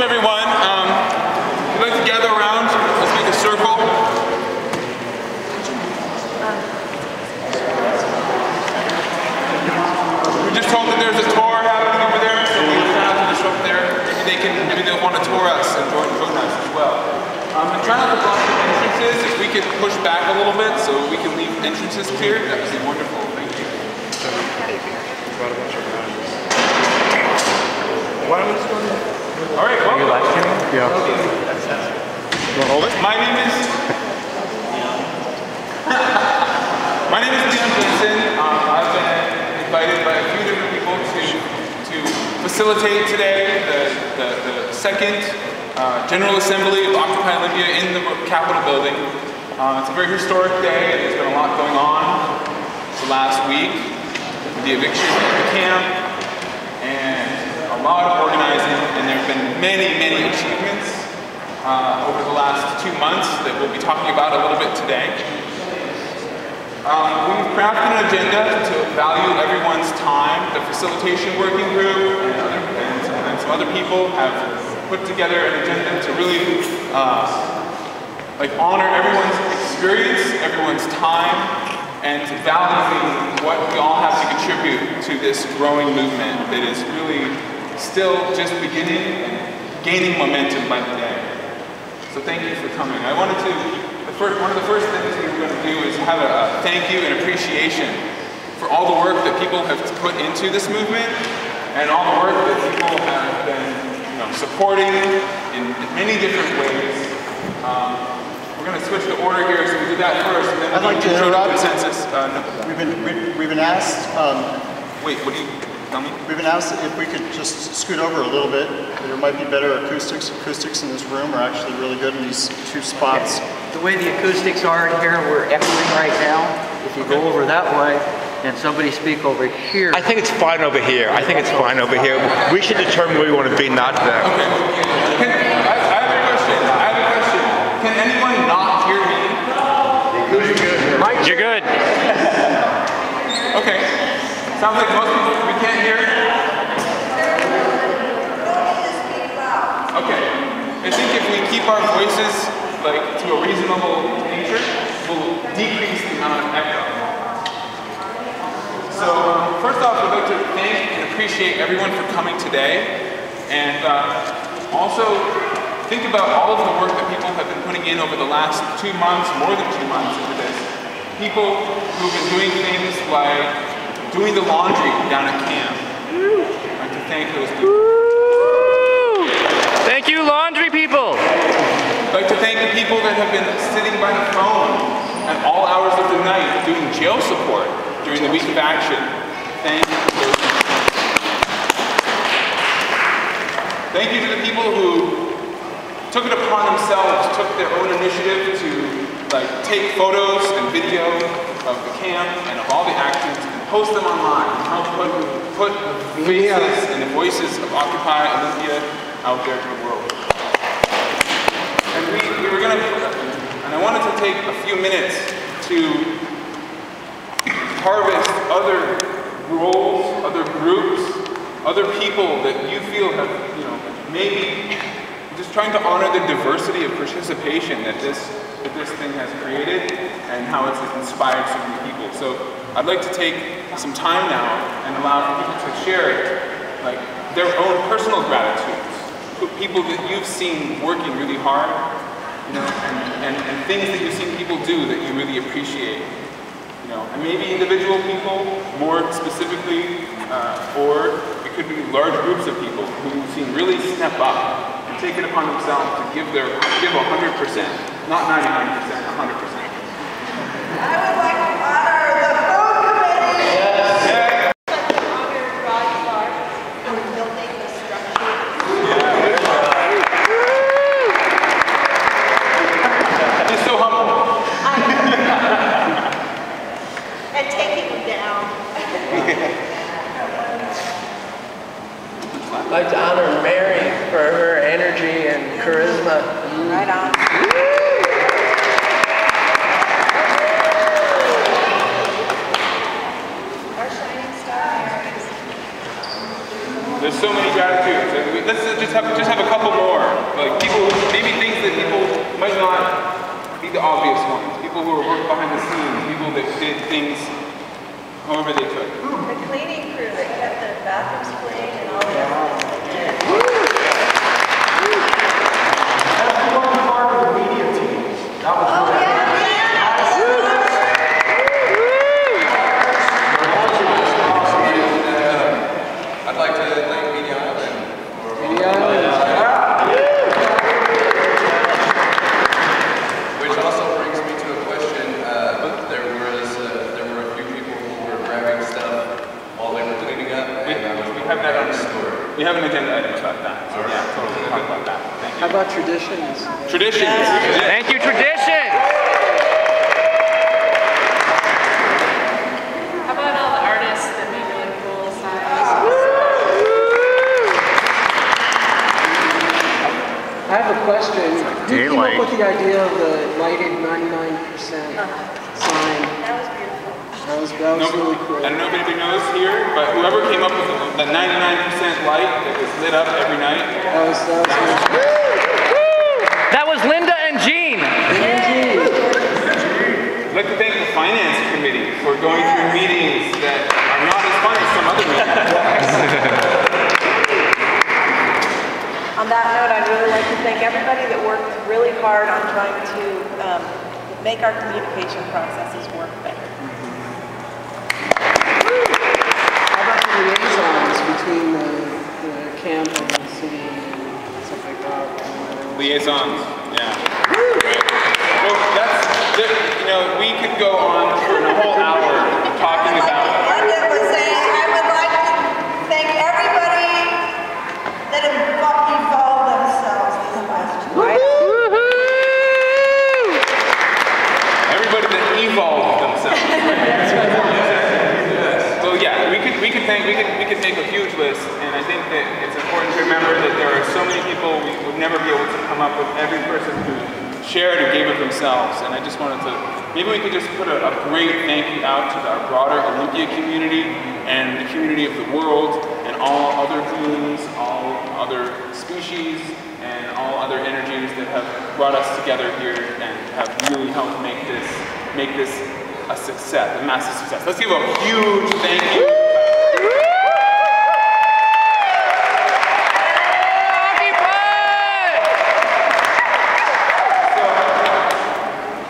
everyone. We'd like to gather around. Let's make a circle. We're just told that there's a tour happening over there, so we're trying to disrupt there. Maybe they'll want to tour us and join us as well. And try not to block the entrances. If we could push back a little bit so we can leave entrances clear, that would be wonderful. Thank you. Why don't we just go ahead? All right, well. Are you live streaming? Yeah. You want to hold it? My name is Leon Jensen. I've been invited by a few different people to facilitate today the second General Assembly of Occupy Olympia in the Capitol building. It's a very historic day. There's been a lot going on the last week. The eviction of the camp and a lot of organizing, and there have been many achievements over the last 2 months that we'll be talking about a little bit today. We've crafted an agenda to value everyone's time. The facilitation working group and some other people have put together an agenda to really honor everyone's experience, everyone's time, and to value what we all have to contribute to this growing movement that is really still just beginning and gaining momentum by the day. So thank you for coming. I wanted to, one of the first things we were going to do is have a thank you and appreciation for all the work that people have put into this movement and all the work that people have been supporting in many different ways. We're going to switch the order here, so we do that first, and then I'd like to interrupt. Consensus. No. We've been asked. Wait, what do you tell me? We've been asked if we could just scoot over a little bit. There might be better acoustics. Acoustics in this room are actually really good in these two spots. The way the acoustics are in here, we're echoing right now. If you go over that way, and somebody speak over here. I think it's fine over here. I think it's fine over here. We should determine where we want to be, not there. Okay. I have a question. Can anyone not hear me? You're good. Mike, you're good. Okay. Sounds like most people we can't hear. Okay. I think if we keep our voices to a reasonable nature, we'll decrease the amount of echo. So first off, we'd like to thank and appreciate everyone for coming today, and also think about all of the work that people have been putting in over the last 2 months, more than 2 months into this. People who've been doing things like doing the laundry down at camp. I'd like to thank those people. Woo! Thank you, laundry people. I'd like to thank the people that have been sitting by the phone at all hours of the night doing jail support during the week of action. Thank you to those people. Thank you to the people who took it upon themselves, took their own initiative to take photos and video of the camp and of all the actions and post them online and help put faces and the voices of Occupy Olympia out there to the world. And we were going to, and I wanted to take a few minutes to harvest other roles, other groups, other people that you feel have, maybe just trying to honor the diversity of participation that this thing has created and how it's inspired so many people. So I'd like to take some time now and allow people to share their own personal gratitudes, people that you've seen working really hard, and things that you've seen people do that you really appreciate. And maybe individual people, more specifically, or it could be large groups of people who you've seen really step up and take it upon themselves to give 100%, not 99%, 100%. I would like to honor the food committee. Yes. I'd like to honor Rod for building the structure. He's so humble. And taking them down. I'd like to honor Mary for her energy and charisma. Right on. that did things however they could. The cleaning crew that kept the bathrooms clean and all the other things they did. That's the one part of the media team. That was Oh, yeah. I'd like to thank Media Island for which also brings me to a question. There were a few people who were grabbing stuff while they were cleaning up, and We have that on the store. We have an agenda item about that. So yeah, totally talk about that. Thank you. How about traditions? Traditions. Thank you, tradition. How about all the artists that made really cool signs? I have a question. Who came up daylight. with the idea of the lighted 99% sign? That was beautiful. That was really cool. I don't know if anybody knows here, but whoever came up with the 99% light that was lit up every night. That was good. That was Linda and Jean. I'd like to thank the finance committee for going through meetings that are not as fun as some other meetings. On that note, I'd really like to thank everybody that worked really hard on trying to make our communication processes work better. How about the liaisons between the camp and the city and stuff like that? Liaisons, yeah. Well, we could go on for a whole hour talking about. Linda was saying, I would like to thank everybody that involved themselves these last year. Everybody that evolved themselves. So yeah, we could make a huge list, and I think that it's important to remember that there are so many people we would never be able to come up with every person who shared or gave of themselves. And I just wanted to, maybe we could just put a great thank you out to our broader Olympia community and the community of the world and all other beings, all other species, and all other energies that have brought us together here and have really helped make this a success, a massive success. Let's give a huge thank you. So,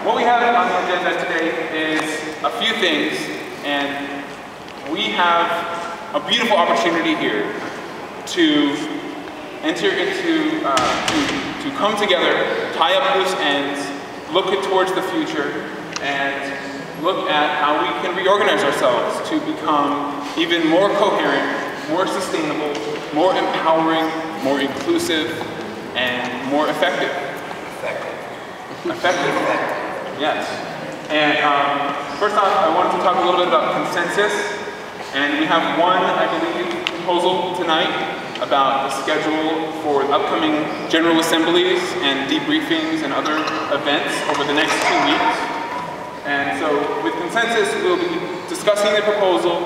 what we have on the agenda today is a few things, and we have a beautiful opportunity here to enter into, to come together, tie up loose ends, look towards the future, and look at how we can reorganize ourselves to become even more coherent, more sustainable, more empowering, more inclusive, and more effective. Effective. Yes. And first off, I wanted to talk a little bit about consensus. And we have one, I believe, proposal tonight about the schedule for upcoming General Assemblies and debriefings and other events over the next 2 weeks. And so with consensus, we'll be discussing the proposal,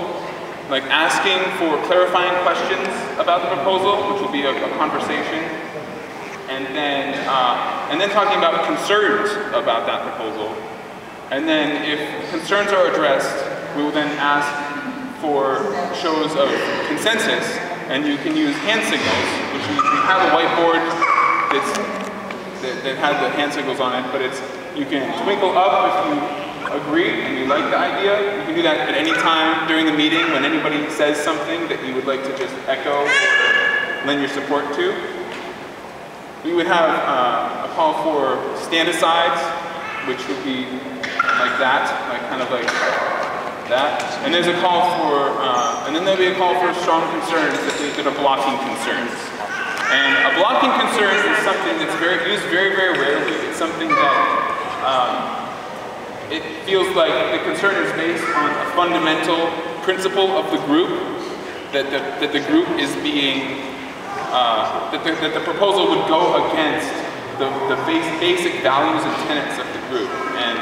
like asking for clarifying questions about the proposal, which will be a conversation, and then talking about concerns about that proposal. And then if concerns are addressed, we will then ask for shows of consensus, and you can use hand signals, which we have a whiteboard that has the hand signals on it, but you can twinkle up if you agree and you like the idea. You can do that at any time during the meeting when anybody says something that you would like to just echo or lend your support to. We would have a call for stand-asides, which would be like that, kind of like that. And there's a call for, and then there'll be a call for strong concerns that are blocking concerns. And a blocking concern is something that's used very, very rarely. It's something that it feels like the concern is based on a fundamental principle of the group, that the group is being, that the proposal would go against the basic values and tenets of the group. And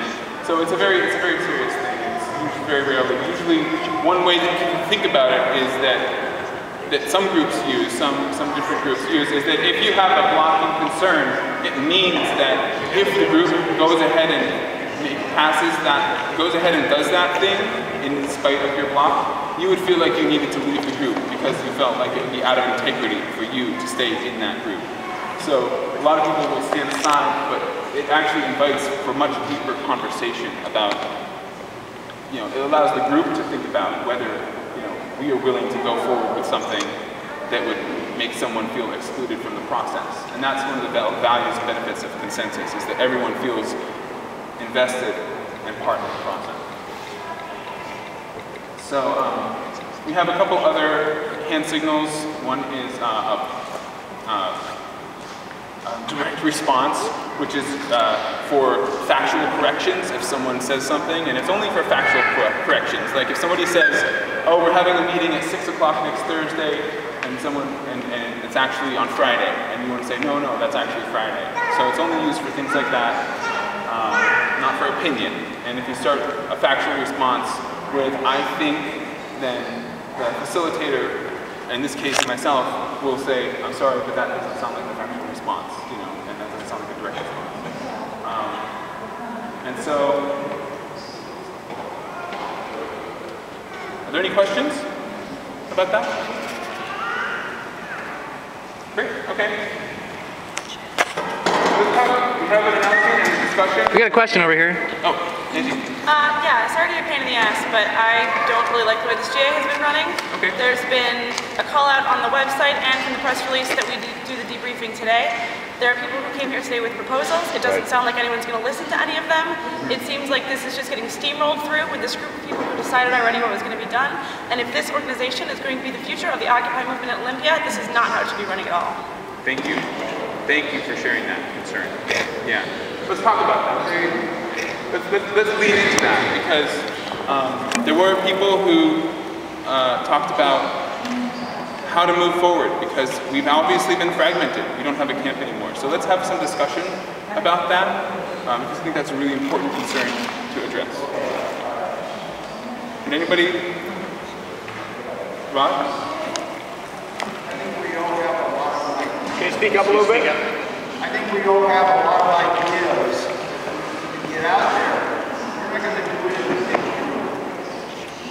so it's a very serious thing. It's used very rarely. Usually, one way that you can think about it is that some groups use, some different groups use, is that if you have a blocking concern, it means that if the group goes ahead and passes that, goes ahead and does that thing in spite of your block, you would feel like you needed to leave the group because you felt like it would be out of integrity for you to stay in that group. So a lot of people will stand aside, but it actually invites for much deeper conversation about, you know, it allows the group to think about whether, you know, we are willing to go forward with something that would make someone feel excluded from the process. And that's one of the values and benefits of consensus, is that everyone feels invested and part of the process. So we have a couple other hand signals. One is direct response, which is for factual corrections if someone says something, and it's only for factual corrections. Like if somebody says, oh, we're having a meeting at 6 o'clock next Thursday, and and it's actually on Friday, and you want to say, no, that's actually Friday. So it's only used for things like that, not for opinion. And if you start a factual response with, I think, then the facilitator, in this case myself, will say, I'm sorry, but that doesn't sound like a factual response, you know, and that doesn't sound like a direct response. And so, are there any questions about that? Great, okay. Let's talk, we have an announcement and a discussion. We got a question over here. Oh, Angie. Yeah, sorry to be a pain in the ass, but I don't really like the way this GA has been running. Okay. There's been a call out on the website and from the press release that we do the debriefing today. There are people who came here today with proposals. It doesn't sound like anyone's going to listen to any of them. It seems like this is just getting steamrolled through with this group of people who decided already what was going to be done. And if this organization is going to be the future of the Occupy movement at Olympia, this is not how it should be running at all. Thank you. Thank you for sharing that concern. Yeah. Let's talk about that. Let's lead into that, because there were people who talked about how to move forward, because we've obviously been fragmented. We don't have a camp anymore. So let's have some discussion about that, because I think that's a really important concern to address. Can anybody? Rod? I think we all have a lot of ideas. Can you speak up a little bit? I think we all have a lot of ideas to get out there. We're not going to do it in a big group.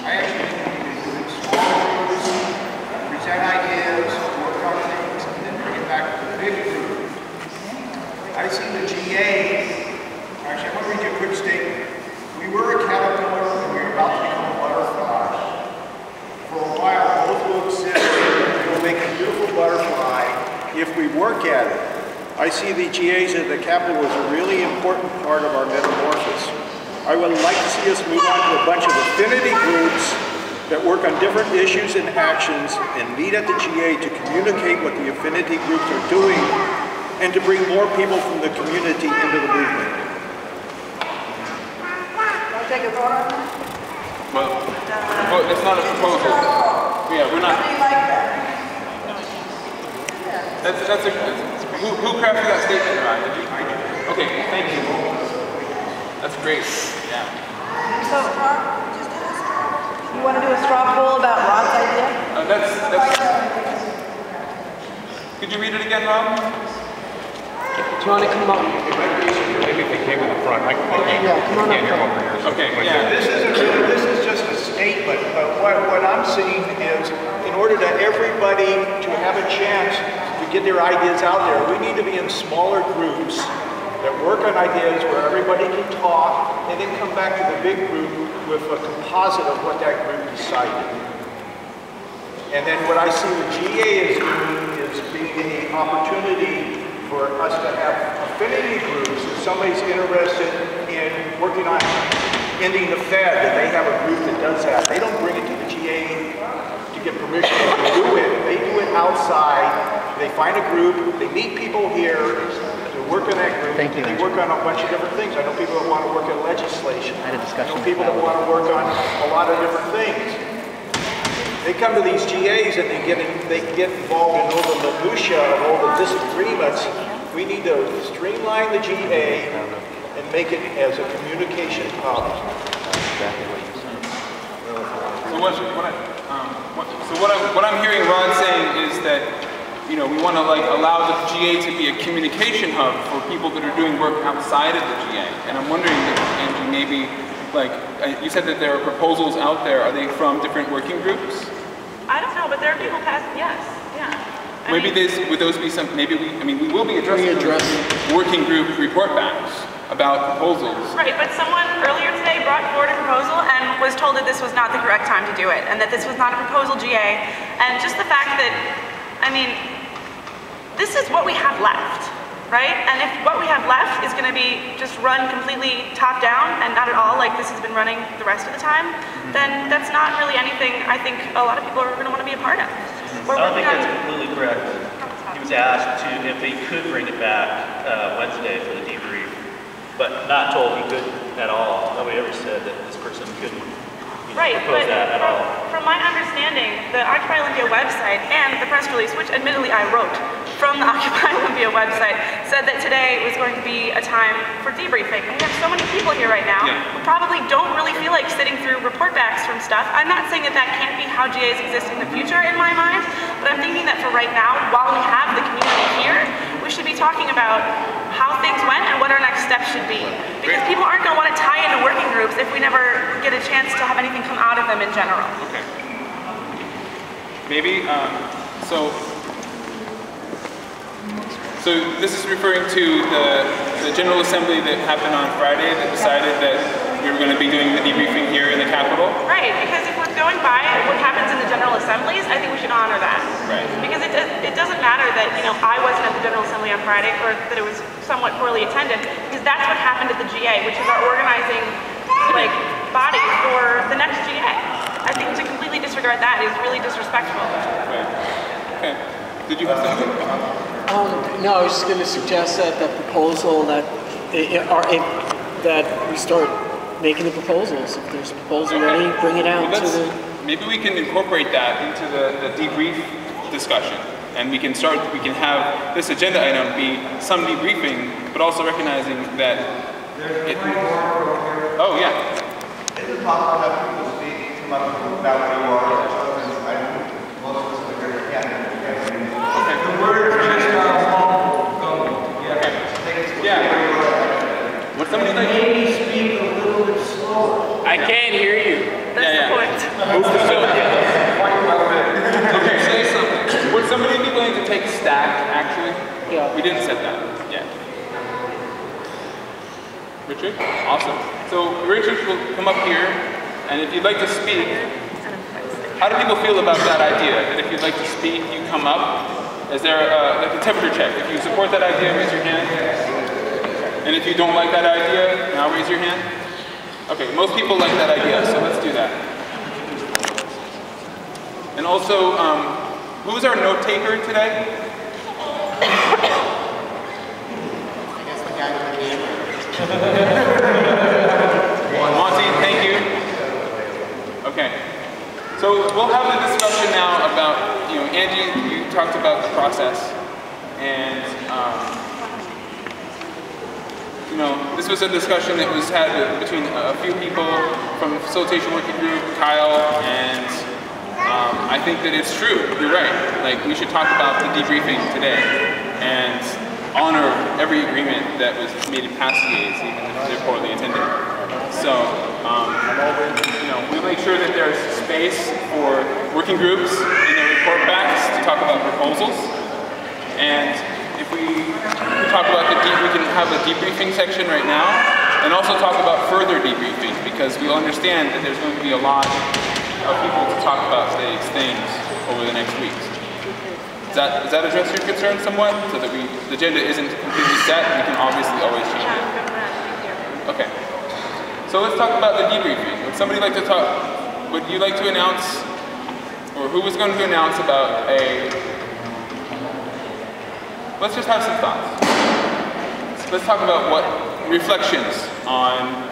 I actually think we can do it in small groups, present ideas, work on things, and then bring it back to the big group. I see the GA. Actually, I want to read you a quick statement. We were a caterpillar and we were about to become a butterfly. For a while, both will exist and will make a beautiful butterfly if we work at it. I see the GAs at the Capitol as a really important part of our metamorphosis. I would like to see us move on to a bunch of affinity groups that work on different issues and actions and meet at the GA to communicate what the affinity groups are doing and to bring more people from the community into the movement. Want to take a vote on that? Well, it's not a proposal. Yeah, we're not. How do you like that? Who crafted that statement, Ryan? Did you? Okay, thank you. That's great. Yeah. So, you want to do a straw poll about Rod's idea? Could you read it again, Rob? Do you want to come up? Maybe if they came in the front. Yeah, come on up. Okay, yeah. This is just a statement, but what I'm seeing is, in order to everybody to have a chance to get their ideas out there, we need to be in smaller groups that work on ideas where everybody can talk, and then come back to the big group with a composite of what that group decided. And then what I see the GA is doing is being an opportunity for us to have affinity groups. If somebody's interested in working on ending the Fed, that they have a group that does that. They don't bring it to the GA to get permission to do it. They do it outside. They find a group. They meet people here to work in that group. Thank you, They work on a bunch of different things. I know people that want to work in legislation. I had a discussion. I know people that want to work on a lot of different things. They come to these GAs and they get involved in all the minutiae of all the disagreements. We need to streamline the GA and make it as a communication hub. So what I'm hearing Rod saying is that we want to like allow the GA to be a communication hub for people that are doing work outside of the GA. And I'm wondering if, Angie, maybe, like, you said that there are proposals out there. Are they from different working groups? I don't know, but there are people passing, yes, yeah. Would those be some, we will be addressing working group report backs about proposals. Right, but someone earlier today brought forward a proposal and was told that this was not the correct time to do it, and that this was not a proposal GA. And just the fact that, this is what we have left, right? And if what we have left is going to be just run completely top down and not at all like this has been running the rest of the time, then that's not really anything I think a lot of people are going to want to be a part of. I don't think that's completely correct. He was asked if they could bring it back Wednesday for the debrief, but not told he couldn't at all. Nobody ever said that this person couldn't propose that at all. From my understanding, the Occupy Olympia website and the press release, which admittedly I wrote from the Occupy Olympia website, said that today was going to be a time for debriefing. And we have so many people here right now who probably don't really feel like sitting through report backs from stuff. I'm not saying that that can't be how GAs exist in the future in my mind, but I'm thinking that for right now, while we have the community here, we should be talking about how things went and what our next steps should be. Because people aren't going to want to tie into working groups if we never get a chance to have anything come out of them in general. Okay. Maybe, so this is referring to the General Assembly that happened on Friday that decided that we were going to be doing the debriefing here in the Capitol? Right, because if we're going by what happens in the General Assemblies, I think we should honor that. Right. Because it doesn't matter that, I wasn't at the General Assembly on Friday or that it was somewhat poorly attended, because that's what happened at the GA, which is our organizing body for the next GA. I think to completely disregard that is really disrespectful. Right. Okay. Did you have something? No, I was just going to suggest that the proposal that we start making the proposals. If there's a proposal ready, bring it out to the... Maybe we can incorporate that into the debrief discussion, and we can have this agenda item be some debriefing, but also recognizing that oh yeah. Is it possible to have people speak, come up about where you are, most of us are very The word is yeah. Would somebody like maybe speak a little bit slower? I can't hear you. That's the point. Okay, say something. Would somebody be willing to take a stack, actually? Yeah. We didn't set that. Yeah. Richard? Awesome. So Richard will come up here, and if you'd like to speak, how do people feel about that idea? That if you'd like to speak, you come up? Is there like a temperature check? If you support that idea, raise your hand. And if you don't like that idea, now raise your hand. Okay, most people like that idea, so let's do that. And also, who's our note taker today? I guess the guy with the camera. Monty, thank you. Okay. So we'll have the discussion now about, Angie, you talked about the process, and this was a discussion that was had between a few people from the facilitation working group, Kyle, and I think that it's true. You're right. Like, we should talk about the debriefing today and honor every agreement that was made in past GAs, even if they're poorly attended. So, we make sure that there's space for working groups in their report backs to talk about proposals. And if we talk about we can have a debriefing section right now, and also talk about further debriefing, because we understand that there's going to be a lot of people to talk about today's things over the next weeks. Does that address your concern somewhat? So that the agenda isn't completely set, we can obviously always change it. Okay. So let's talk about the debriefing. Would somebody like to talk? Would you like to announce, or who was going to announce about let's just have some thoughts. Let's talk about what reflections on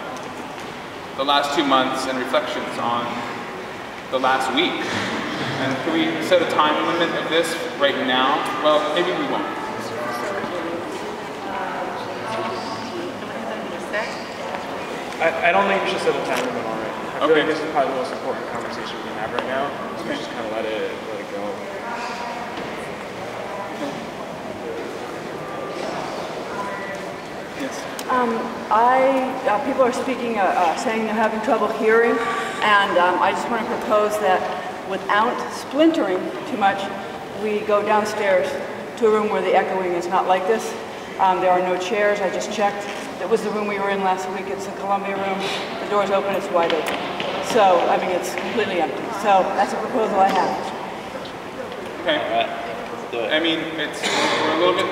the last 2 months and reflections on the last week. And can we set a time limit of this right now? Well, maybe we won't. I don't think we should set a time limit on it. I feel like this is probably the most important conversation we can have right now. So we just kind of let it go. People are speaking, saying they're having trouble hearing, and I just want to propose that without splintering too much, we go downstairs to a room where the echoing is not like this. There are no chairs, I just checked. It was the room we were in last week. It's the Columbia room. The door's open, it's wide open. So, I mean, it's completely empty. So, that's a proposal I have. Okay. Let's do it. I mean, we're a little bit...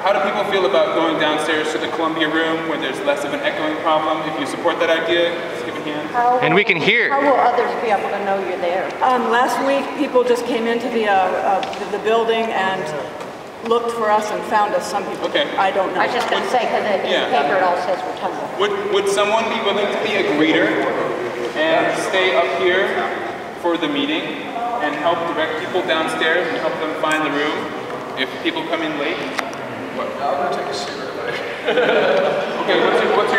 How do people feel about going downstairs to the Columbia room where there's less of an echoing problem? If you support that idea, just give a hand. And we can hear. How will others be able to know you're there? Last week, people just came into the building and looked for us and found us. Some people, I don't know. I was just going to say, because in the paper it all says Rotunda. Would someone be willing to be a greeter and stay up here for the meeting and help direct people downstairs and help them find the room if people come in late? What? I'm going to take a cigarette break. Okay, what's your Corey,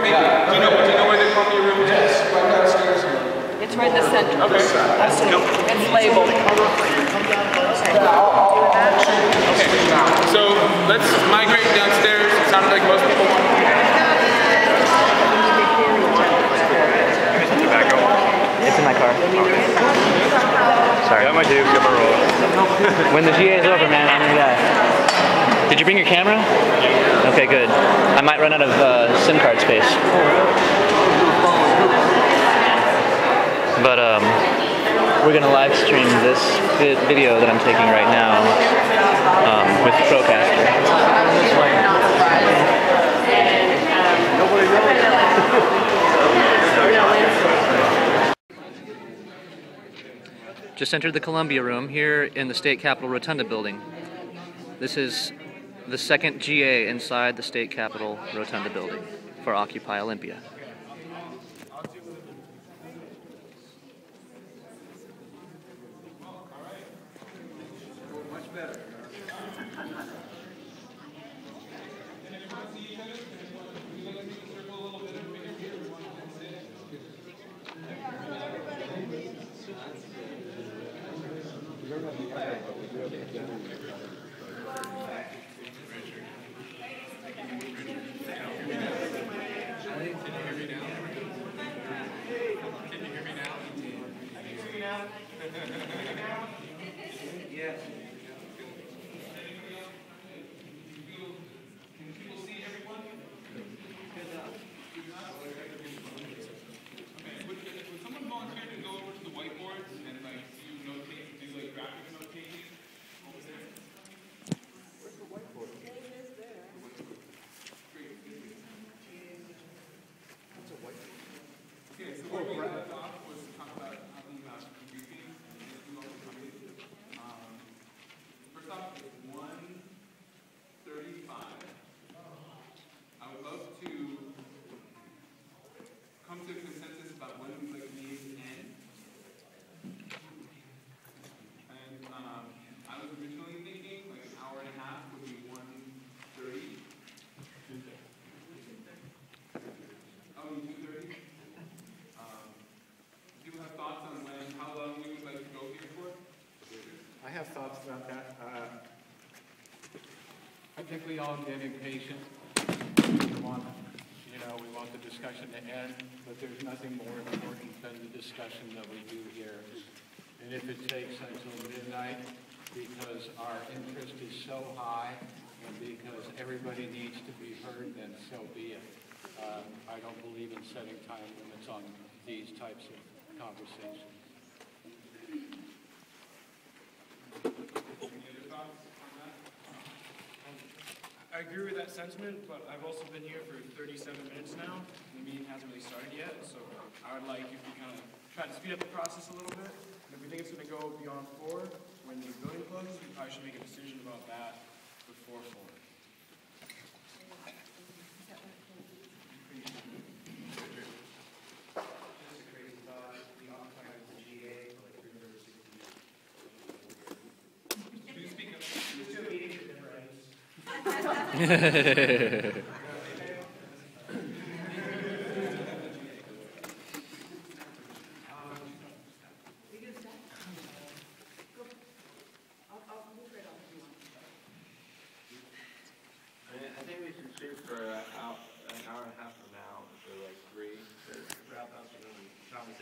do you know where the Columbia room is? Yes, right downstairs here. It's right in the center. Okay. It's labeled. Okay, so let's migrate downstairs. It sounded like most people want to do that. It's in my car. Sorry. Got my due, got my roll. When the GA is over, man, I'm the guy. Did you bring your camera? Okay, good. I might run out of SIM card space. But we're gonna live stream this video that I'm taking right now with the Procaster. Just entered the Columbia room here in the State Capitol Rotunda building. This is the second GA inside the State Capitol Rotunda building for Occupy Olympia. I have thoughts about that. I think we all get impatient. We want the discussion to end, but there's nothing more important than the discussion that we do here. And if it takes until midnight because our interest is so high and because everybody needs to be heard, then so be it. I don't believe in setting time limits on these types of conversations. I agree with that sentiment, but I've also been here for 37 minutes now. The meeting hasn't really started yet, so I would like if we kind of try to speed up the process a little bit. And if we think it's going to go beyond 4, when the building closes, we probably should make a decision about that before 4. I think we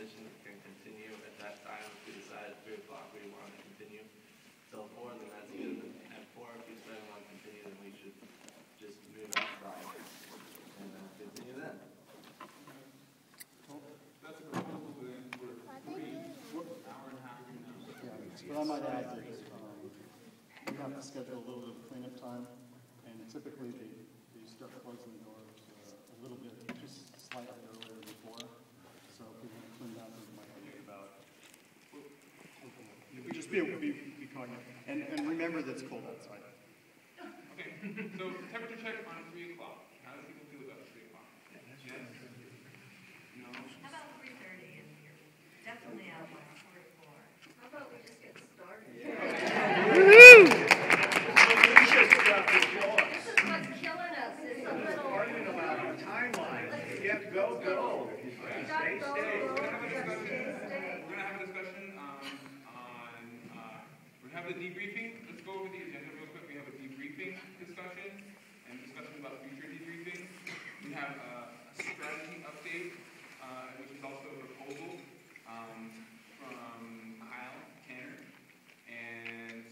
competition can continue at that time. If we decide at 3 o'clock we want to continue till 4, then that's good. At 4, if you decide we want to continue, then we should just move out Friday and continue then. That's a proposal then for 3 hour and a half from now. Yeah, but I might add that we have to schedule a little bit of cleanup time, and typically they start closing the doors a little bit, just slightly earlier before. So if we want to clean up, we might think about just be cognizant. And remember that it's cold outside. Okay, so temperature check on 3 o'clock. How do people feel about 3 o'clock? Yes? No? How about 3:30 in here? Definitely out by 4 to 4. How about we just get started? Woohoo! This is what's killing us. It's a little... Arguing about a timeline. Yeah, go. Stay. We're going to have a discussion on we have a debriefing. Let's go over the agenda real quick. We have a debriefing discussion and discussion about future debriefing. We have a strategy update, which is also a proposal from Kyle Tanner. And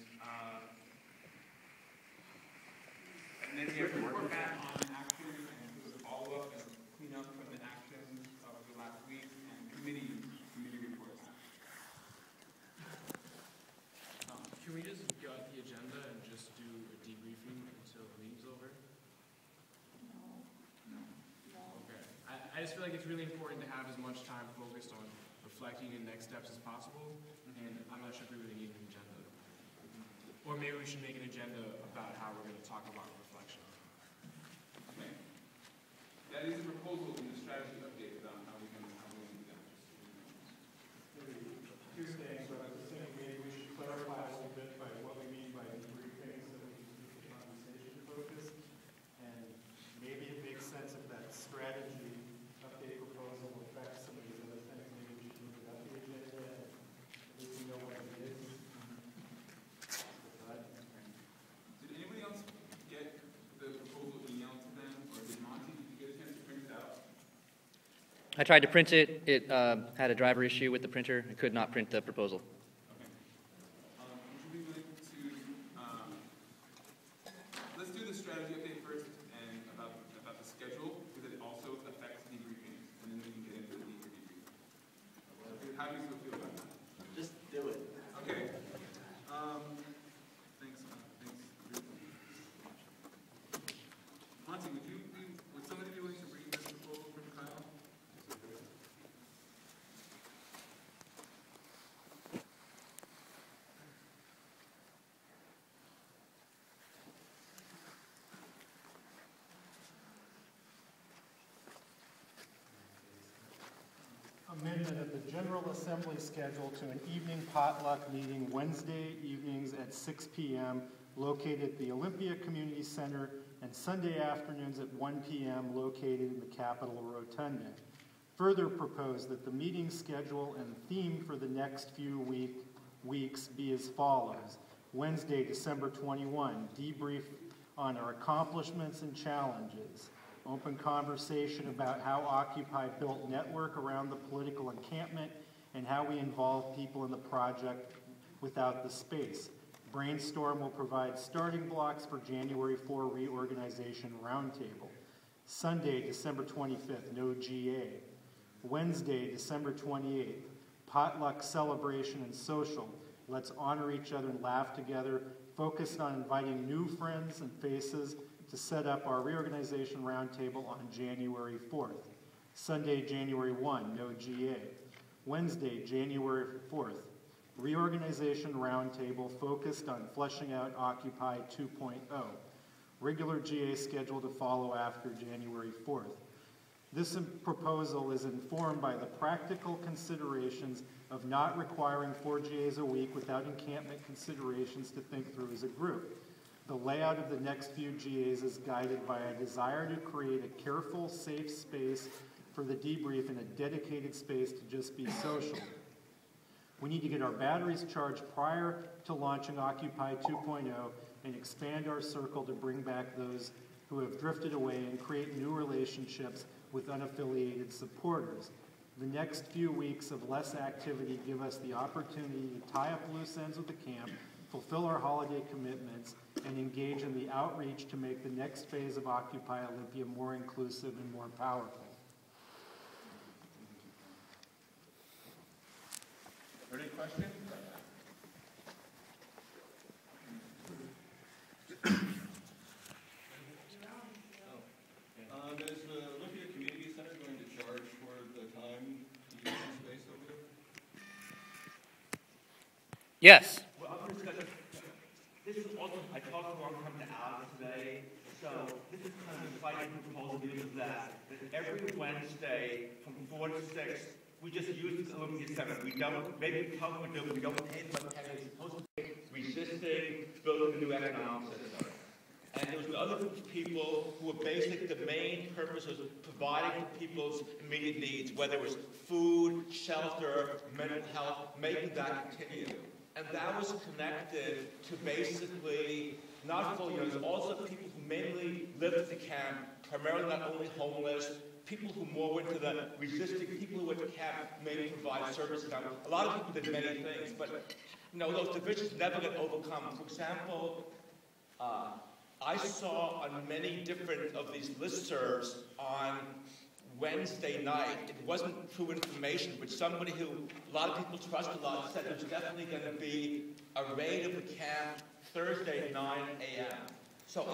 then we have to report back on action and do a follow-up and clean up from the actions of the last week and committee reports. Can we just gut the agenda and just do a debriefing until the meeting's over? No. Okay. I just feel like it's really important to have as much time focused on reflecting and next steps as possible, and I'm not sure if we really need an agenda. Or maybe we should make an agenda about how we're going to talk about reflection. Okay. That is a proposal in the strategy update about how we can do that. Two things, but I was thinking maybe we should clarify a little bit by what we mean by debriefing so that we can keep the conversation focused. And maybe it makes sense if that strategy update proposal affects some of these other things. Maybe we should move it up the agenda and at least we know what it is. Did anybody else get the proposal emailed to them, or did Monty, did you get a chance to print it out? I tried to print it. It had a driver issue with the printer. I could not print the proposal. Okay. Would you be willing to, let's do the strategy update first and about the schedule, because it also affects debriefings, and then we can get into the deeper debriefing. Okay, how do you still feel about that? Just do it. Okay. Thanks. Monty, would somebody be willing to read this proposal from Kyle? Amendment of the General Assembly schedule to an evening potluck meeting Wednesday evenings at 6 p.m. located at the Olympia Community Center and Sunday afternoons at 1 p.m. located in the Capitol Rotunda. Further proposed that the meeting schedule and theme for the next few weeks be as follows. Wednesday, December 21, debrief on our accomplishments and challenges. Open conversation about how Occupy built network around the political encampment and how we involve people in the project without the space. Brainstorm will provide starting blocks for January 4 reorganization roundtable. Sunday, December 25th, no GA. Wednesday, December 28th, potluck celebration and social. Let's honor each other and laugh together, focused on inviting new friends and faces to set up our reorganization roundtable on January 4th. Sunday, January 1, no GA. Wednesday, January 4th, reorganization roundtable focused on fleshing out Occupy 2.0. Regular GA scheduled to follow after January 4th. This proposal is informed by the practical considerations of not requiring 4 GAs a week without encampment considerations to think through as a group. The layout of the next few GAs is guided by a desire to create a careful, safe space for the debrief and a dedicated space to just be social. We need to get our batteries charged prior to launching Occupy 2.0 and expand our circle to bring back those who have drifted away and create new relationships with unaffiliated supporters. The next few weeks of less activity give us the opportunity to tie up loose ends with the camp, fulfill our holiday commitments, and engage in the outreach to make the next phase of Occupy Olympia more inclusive and more powerful. Any questions? Is the Olympia Community Center going to charge for the time you use the space over there? Yes. Well, I'm just gonna, this is also, I talked to our company out today, so this is kind of exciting proposal because that every Wednesday from 4 to 6, we just use the Olympia Center. We don't, maybe we tell them we don't pay much money. It's supposed to be resisting building a new economic system. And there was other people who were basically, the main purpose was providing for people's immediate needs, whether it was food, shelter, mental health, making that continue. And that was connected to basically, not fully, you know, there's also people who mainly lived at the camp, primarily not only homeless, people who more went to the resisting, people who went to camp maybe provide services. Now, a lot of people did many things, but you know, those divisions never get overcome. For example, I saw on many different of these listservs on Wednesday night, it wasn't true information, but somebody who a lot of people trust a lot said there's definitely going to be a raid of the camp Thursday at 9 a.m. So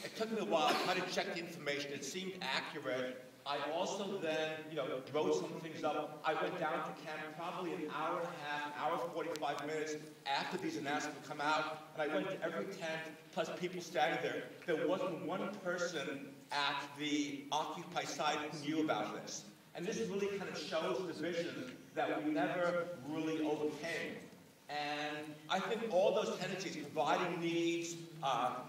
it took me a while to try to check the information. It seemed accurate. I also then, you know, wrote some things up. I went down to camp probably an hour and a half, hour 45 minutes after these announcements come out, and I went to every tent, plus people standing there. There wasn't one person at the Occupy side who knew about this. And this really kind of shows the vision that we never really overcame. And I think all those tendencies, providing needs,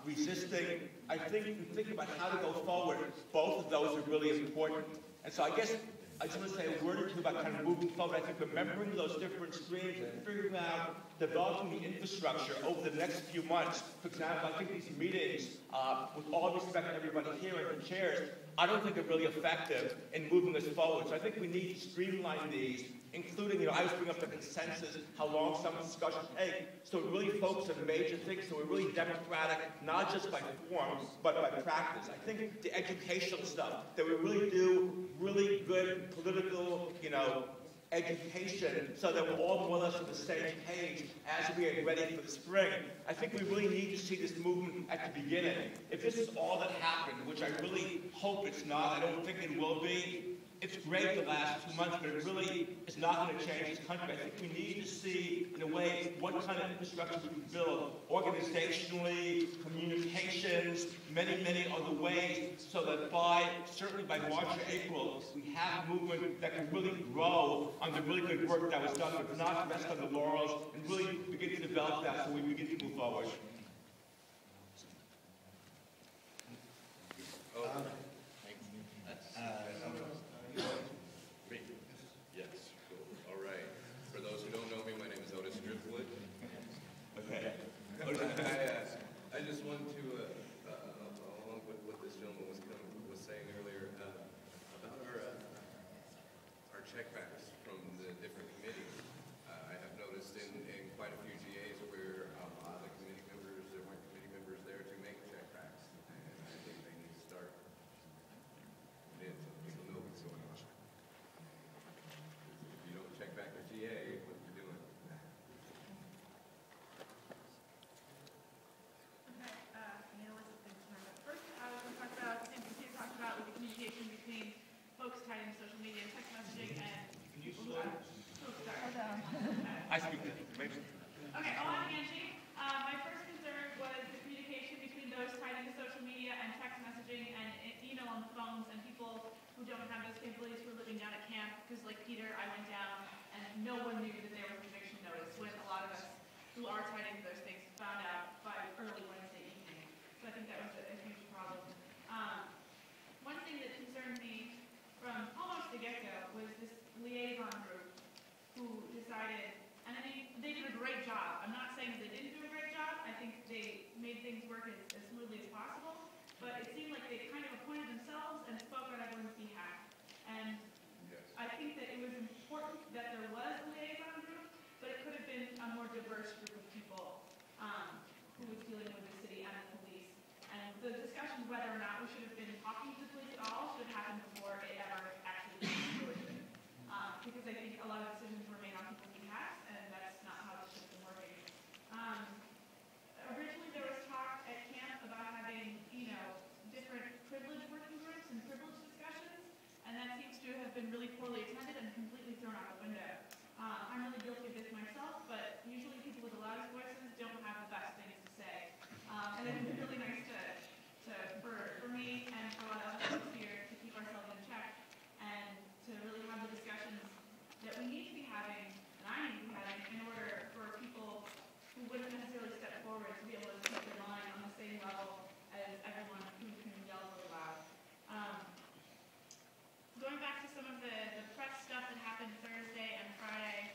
resisting, I think if you think about how to go forward, both of those are really important. And so I guess I just want to say a word or two about kind of moving forward. I think remembering those different streams and figuring out developing the infrastructure over the next few months. For example, I think these meetings, with all respect to everybody here and the chairs, I don't think are really effective in moving us forward. So I think we need to streamline these, including, you know, I was bringing up the consensus, how long some discussions take, so it really focuses on major things, so we're really democratic, not just by form, but by practice. I think the educational stuff, that we really do really good political, you know, education so that we're all more or less on the same page as we get ready for the spring. I think we really need to see this movement at the beginning. If this is all that happened, which I really hope it's not, I don't think it will be, it's great the last 2 months, but it really is not going to change this country. I think we need to see, in a way, what kind of infrastructure we can build, organizationally, communications, many, many other ways, so that certainly by March or April, we have a movement that can really grow on the really good work that was done, but not rest on the laurels, and really begin to develop that so we begin to move forward. Yes, cool. All right. For those who don't know me, my name is Otis Driftwood. Okay. I just wanted to, along with what this gentleman was saying earlier, about our checkbacks from the different committees. I have noticed in quite a few GAs where a lot of the committee members, there weren't committee members there to make checkbacks, and I think they need to start it so people know what's going on. If you don't check back the GA, what are you doing? First, I was going to talk about, and Peter talked about with the communication between folks tied into social media, text messaging, and people who are... I speak to maybe. Okay, on Angie, my first concern was the communication between those tied into social media and text messaging and email on the phones and people who don't have those capabilities who are living down at camp. Because like Peter, I went down and no one knew that there was eviction notice when a lot of us who are tied into those things found out by early Wednesday evening. So I think that was a huge problem. One thing that concerned me from almost the get-go was this liaison group who decided, and I mean, they did a great job. I'm not saying that they didn't do a great job. I think they made things work as smoothly as possible. But it seemed like they kind of appointed themselves and spoke on everyone's behalf. And I think that it was important a lot of decisions were made on people's behalf, and that's not how this has been working. Originally there was talk at camp about having, you know, different privilege working groups and privilege discussions, and that seems to have been really poorly attended and completely thrown out the window. I'm really guilty of this myself, but usually people with the loudest voices don't have the best things to say. And it would be really nice for me and for a lot of us here to keep ourselves in check and to really have the discussions that we need to be having, and I need to be having, in order for people who wouldn't necessarily step forward to be able to keep their line on the same level as everyone who can yell really loud. Going back to some of the press stuff that happened Thursday and Friday,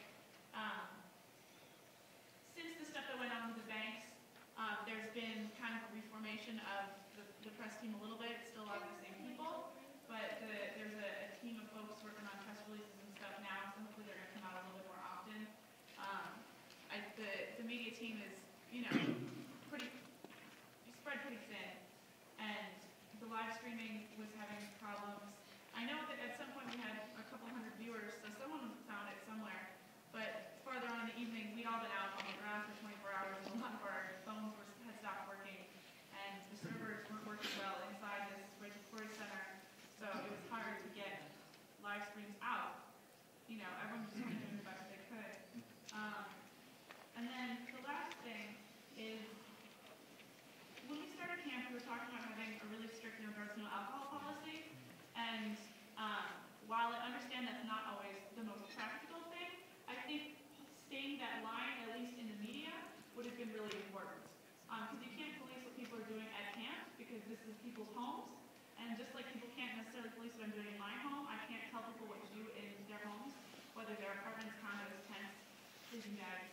since the stuff that went on with the banks, there's been kind of a reformation of the press team a little bit. It's still a lot of the same people, but there's a team of folks working on press releases and stuff now, so hopefully they're going to come out a little bit more often. The media team is, you know, spread pretty thin, and the live streaming was having problems. I know that at some point we had a couple hundred viewers, so someone found it somewhere, but farther on in the evening, we'd all been out on the ground for 24 hours, and a lot of our phones had stopped working, and the servers weren't working well inside this regulatory center, so it was hard to get live streams out. You know, everyone was doing the best they could. And then the last thing is, when we started camp, we were talking about having a really strict no drugs, no alcohol policy, and while I understand that's not always the most practical thing, I think staying that line, at least in the media, would have been really important. Because you can't police what people are doing at camp, because this is people's homes, and just like people can't necessarily police what I'm doing in my home, I can't tell people what to do in their homes, whether they're apartments, condos, tents, sleeping bags,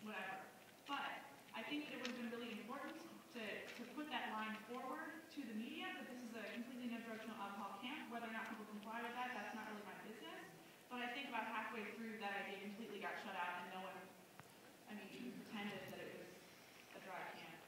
whatever. But I think that it would have been really important to put that line forward to the media, that this is a completely no drugs, no alcohol camp. Whether or not people comply with that, that's not really my business. But I think about halfway through, that idea completely got shut out, and no one, I mean, even pretended that it was a dry camp.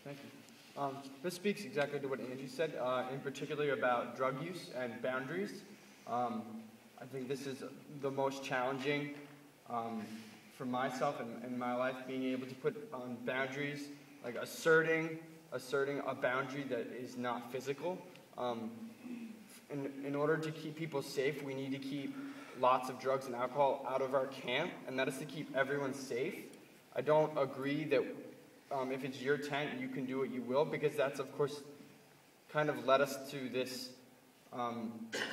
Thank you. This speaks exactly to what Angie said, in particular about drug use and boundaries. I think this is the most challenging for myself and my life, being able to put on boundaries, like asserting a boundary that is not physical. In order to keep people safe, we need to keep lots of drugs and alcohol out of our camp, and that is to keep everyone safe. I don't agree that if it's your tent, you can do what you will, because that's, of course, kind of led us to this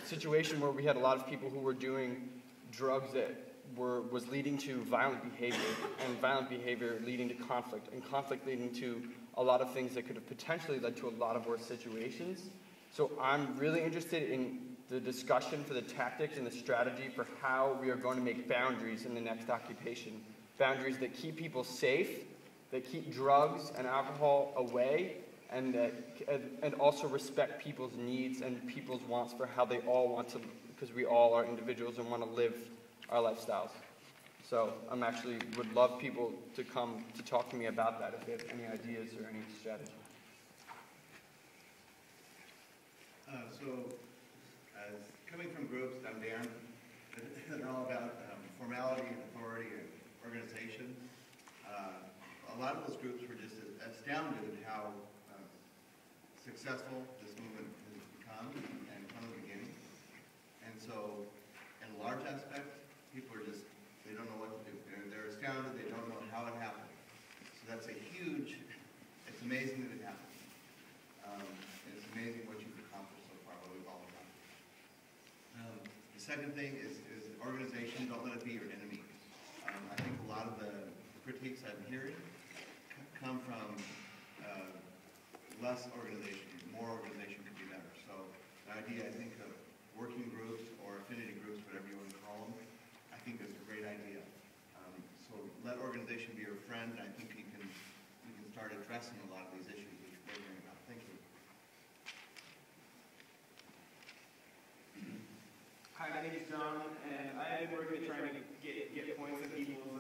situation where we had a lot of people who were doing drugs that was leading to violent behavior, and violent behavior leading to conflict, and conflict leading to a lot of things that could have potentially led to a lot of worse situations. So I'm really interested in the discussion for the tactics and the strategy for how we are going to make boundaries in the next occupation. Boundaries that keep people safe, that keep drugs and alcohol away, and also respect people's needs and people's wants for how they all want to, because we all are individuals and want to live our lifestyles. So I'm actually would love people to come to talk to me about that if they have any ideas or any strategy. Coming from groups, I'm Darren, that are all about formality and authority and organization. A lot of those groups were just astounded at how successful this movement has become and from the beginning. And so, in a large aspect, people are just, they don't know what to do. They're astounded, they don't know how it happened. So that's a huge, it's amazing that it happened. And it's amazing what you've accomplished so far, what we've all accomplished. The second thing is organization, don't let it be your enemy. I think a lot of the critiques I'm hearing come from less organization. More organization could be better. So the idea, I think, of working groups or affinity groups, whatever you want to call them, I think is a great idea. So let organization be your friend, and I think you can start addressing a lot of these issues that you're figuring out. Thank you. Hi, my name is John. John, and I've been working at trying to get points in people's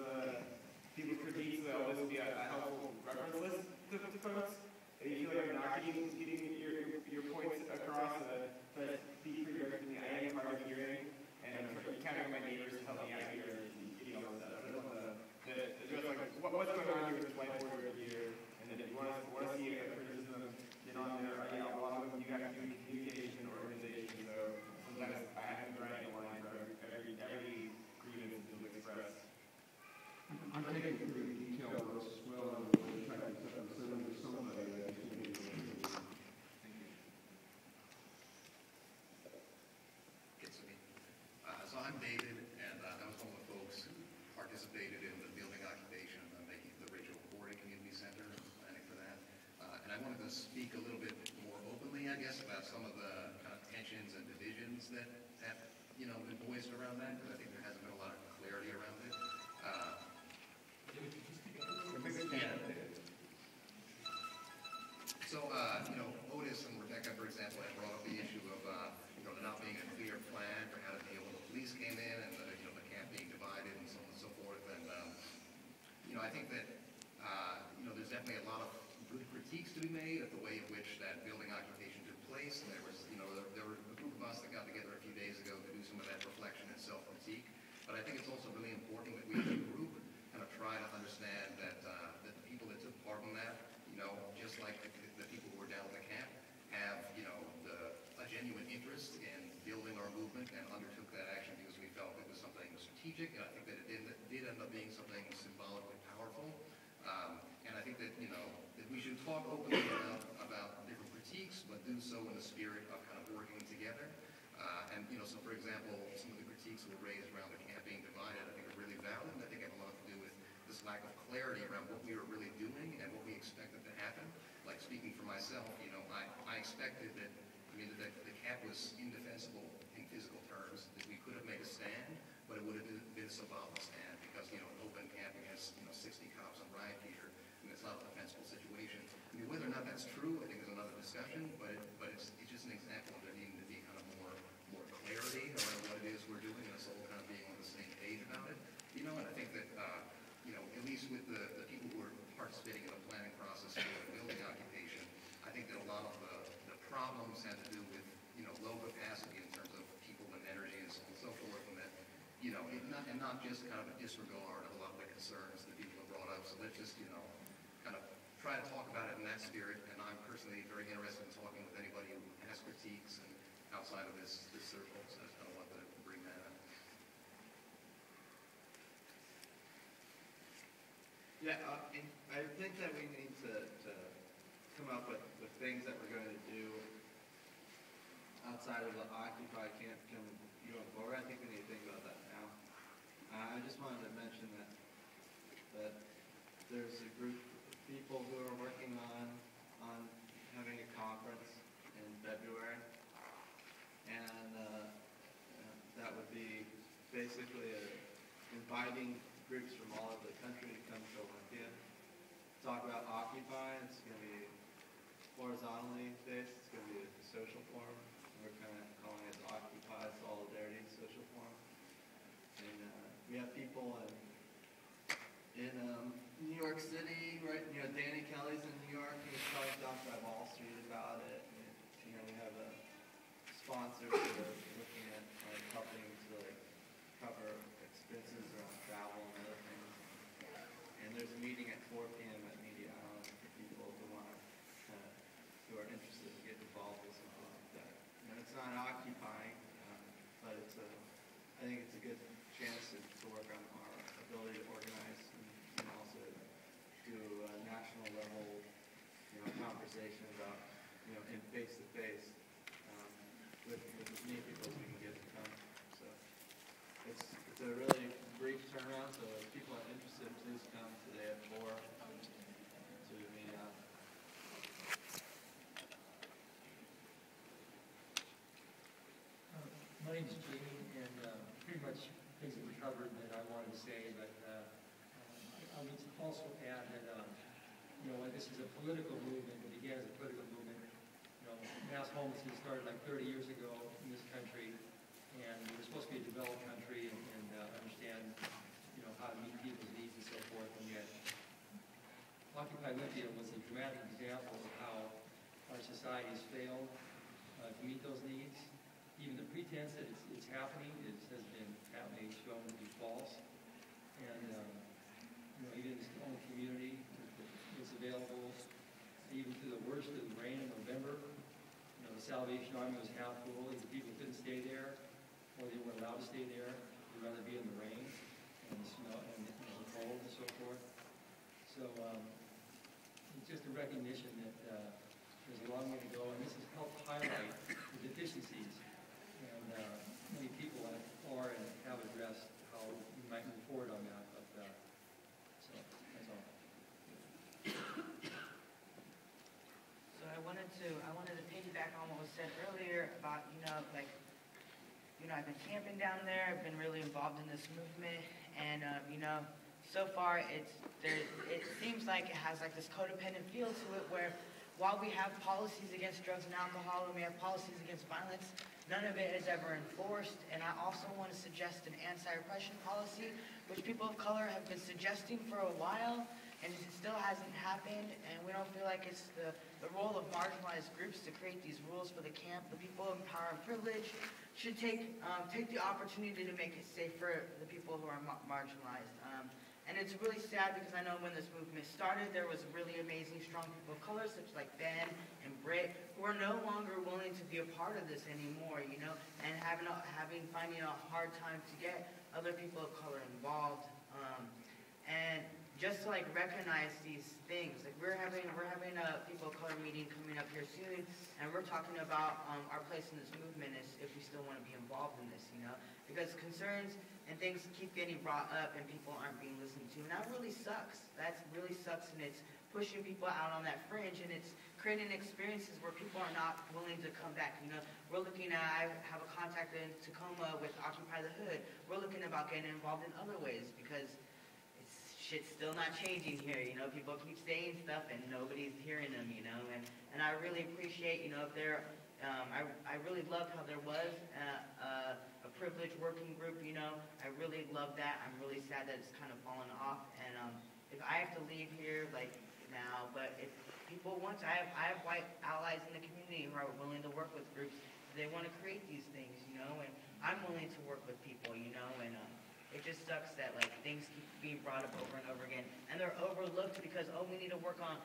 critiques, so this will be a helpful reference list to folks. If you feel like you're not getting your points across, but be pre-directing. I am hard of hearing, and I'm counting on my neighbors to help me out here and getting all this stuff. I don't want to address like what's going on here with this whiteboard over here, and then if you want to see a criticism, get on there. A lot of them you have to do communication and organization, so sometimes I have to write a line for every grievance to express. I'm taking pretty detailed notes as well, and we'll try to send them to somebody that you can do. So I'm David, and I was one of the folks who participated in the building occupation and making the Rachel Corey Community Center and planning for that. And I wanted to speak a little bit more openly, I guess, about some of the kind of tensions and divisions that have, been voiced around that, because I think there hasn't been a lot of clarity around it. So, Otis and Rebecca, for example, had brought up the issue of, there not being a clear plan for how to deal when the police came in and, the camp being divided and so on and so forth. And, I think that, there's definitely a lot of good critiques to be made of the way in which that building occupation took place. And there was, there were a group of us that got together a few days ago to do some of that reflection and self-critique. But I think it's also really important that we as a group kind of try to understand that, that the people that took part in that, just like the people who were down at the camp, have, a genuine interest in building our movement and undertook that action because we felt it was something strategic, and I think that it did end up being something symbolically powerful. And I think that, that we should talk openly about different critiques, but do so in the spirit of kind of working together. And, so for example, some of the critiques that were raised around the camp being divided, I think are really valid, and I think have a lot to do with this lack of clarity around what we were really doing and what we expected to happen. Like speaking for myself, I expected that, that the camp was indefensible in physical terms, that we could have made a stand, but it would have been a symbolic stand because, an open camp against, 60 cops on riot gear, and it's not a defensible situation. Whether or not that's true, I think is another discussion, but it's just an example of there needing to be kind of more clarity around what it is we're doing, and us all kind of being on the same page about it. And I think that, at least with the people who are participating in the planning process for the building occupation, I think that a lot of the problems had to do with, low capacity in terms of people and energy and so forth, and that, and not just kind of a disregard of a lot of the concerns that people have brought up. So let's just, kind of try to talk about it in that spirit, and I'm personally very interested in talking with anybody who has critiques and outside of this circle, so I just kind of want to bring that up. Yeah, I think that we need to come up with things that we're going to do outside of the Occupy camp going forward. I think we need to think about that now. I just wanted to mention that there's a group of people who are working on having a conference in February, and that would be basically inviting groups from all over the country to come to Olympia, talk about Occupy. It's going to be horizontally based. It's going to be a social forum. We're kind of calling it Occupy Solidarity Social Forum. And we have people in New York City, right? Danny Kelly's in New York. He's probably talked by Wall Street about it. And, we have a sponsors that are looking at helping to cover expenses around travel and other things. And there's a meeting at 4 p.m. at Media Island for people who who are interested in getting involved with something like that. It's not occupying, but I think it's a good chance to work on our ability to organize and also do a national level, conversation about, in face-to-face with as many people as we can get to come. So it's a really brief turnaround, so if people are interested, please come today at 4 to meet up. My name is Jamie, and pretty much things that were covered that I wanted to say, but I would also add that, this is a political movement. It began as a political movement. Mass homelessness started like 30 years ago in this country, and it was supposed to be a developed country and understand, you know, how to meet people's needs and so forth, and yet Occupy Olympia was a dramatic example of how our societies failed to meet those needs. Even the pretense that it's happening has been patently shown to be false. And you know, even in its own community, it's available even through the worst of the rain in November. You know, the Salvation Army was half full. Either people couldn't stay there, or they weren't allowed to stay there. They'd rather be in the rain and the snow and the cold and so forth. So it's just a recognition that there's a long way to go, and this has helped highlight the deficiencies. And many people are and have addressed how we might move forward on that. But so that's all. So I wanted to piggyback on what was said earlier about, I've been camping down there. I've been really involved in this movement, and so far it seems like it has like this codependent feel to it, where while we have policies against drugs and alcohol and we have policies against violence, none of it is ever enforced. And I also want to suggest an anti-repression policy, which people of color have been suggesting for a while, and it still hasn't happened. And we don't feel like it's the role of marginalized groups to create these rules for the camp. The people in power and privilege should take the opportunity to make it safe for the people who are marginalized. And it's really sad because I know when this movement started, there was really amazing, strong people of color, such like Ben and Britt, who are no longer willing to be a part of this anymore, and finding a hard time to get other people of color involved. And just to recognize these things, we're having a people of color meeting coming up here soon, and we're talking about our place in this movement if we still want to be involved in this, because concerns and things keep getting brought up and people aren't being listened to, and that really sucks. That really sucks, and it's pushing people out on that fringe, and it's creating experiences where people are not willing to come back. We're looking at, I have a contact in Tacoma with Occupy the Hood. We're looking about getting involved in other ways because shit's still not changing here. People keep saying stuff and nobody's hearing them. And I really appreciate, if there. I really loved how there was a privileged working group, I really love that. I'm really sad that it's kind of fallen off. And if I have to leave here now, but if people want to, I have white allies in the community who are willing to work with groups. They want to create these things, and I'm willing to work with people, and it just sucks that things keep being brought up over and over again, and they're overlooked because we need to work on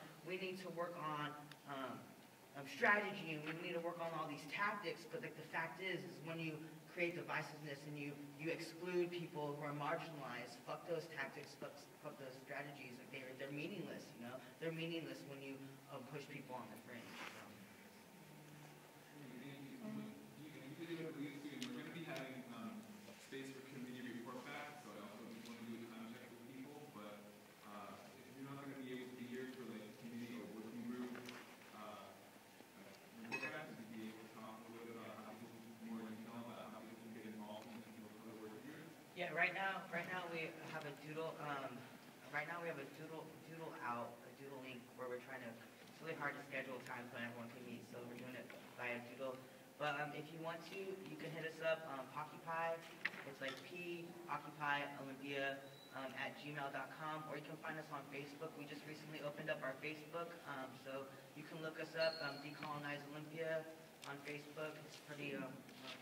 strategy, and we need to work on all these tactics. But the fact is when you create divisiveness and you exclude people who are marginalized, fuck those tactics, fuck those strategies. They're meaningless. They're meaningless when you push people on the fringe. We're going to be having space for community report back, so I also just want to do a time check with people. But if you're not going to be able to be here for community or working group report back, would you be able to talk a little bit about how people more detail about how people can get involved in the working group? Yeah, right now we have a doodle. Right now we have a doodle link where we're trying to. It's really hard to schedule time when everyone can meet, so we're doing it via doodle. But if you want to, you can hit us up Occupy. It's Occupy Olympia @gmail.com, or you can find us on Facebook. We just recently opened up our Facebook, so you can look us up, Decolonize Olympia on Facebook. It's pretty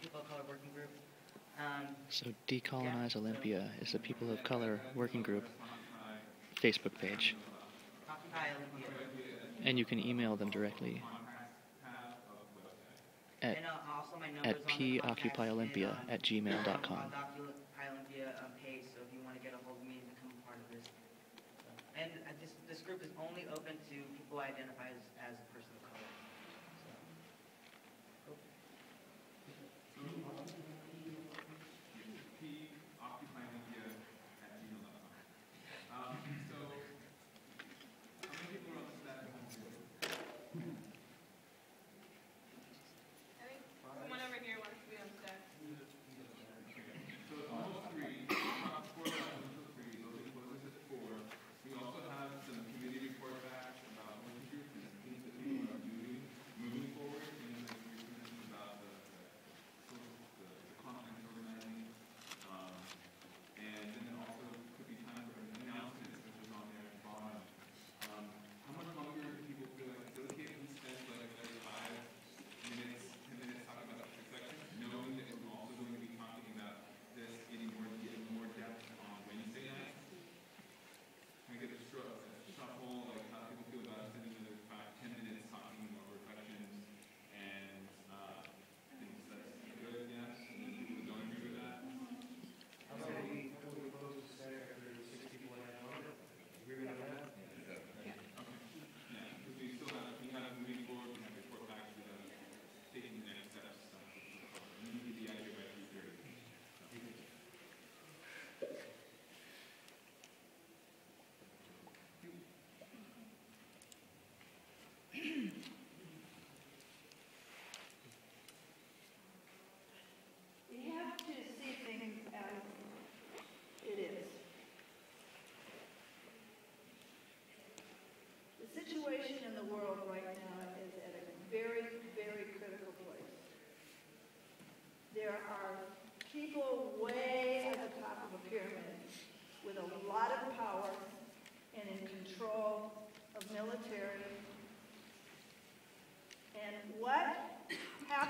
people of color working group. So Decolonize Olympia is the People of Color Working Group Facebook page. And you can email them directly at poccupyolympia@gmail.com. Olympia page, so if you want to get a hold of me and become a part of this. And this group is only open to people who identify as a person of color.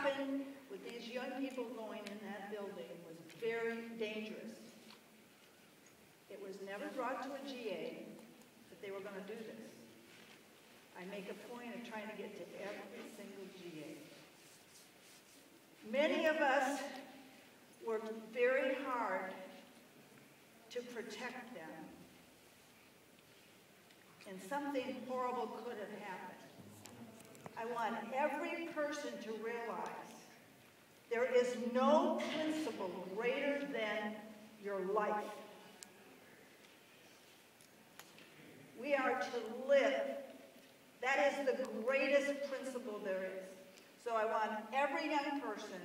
happened with these young people going in that building was very dangerous. It was never brought to a GA that they were going to do this. I make a point of trying to get to every single GA. Many of us worked very hard to protect them. And something horrible could have happened. I want every person to realize there is no principle greater than your life. We are to live. That is the greatest principle there is. So I want every young person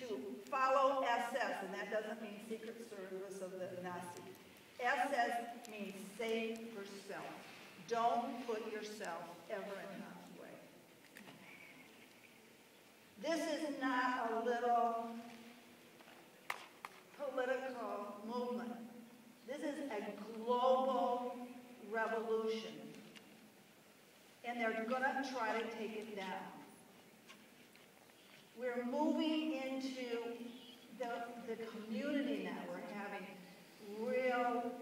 to follow SS, and that doesn't mean Secret Service of the Nazis. SS means save yourself. Don't put yourself ever in harm's way. This is not a little political movement. This is a global revolution. And they're going to try to take it down. We're moving into the community now. We're having real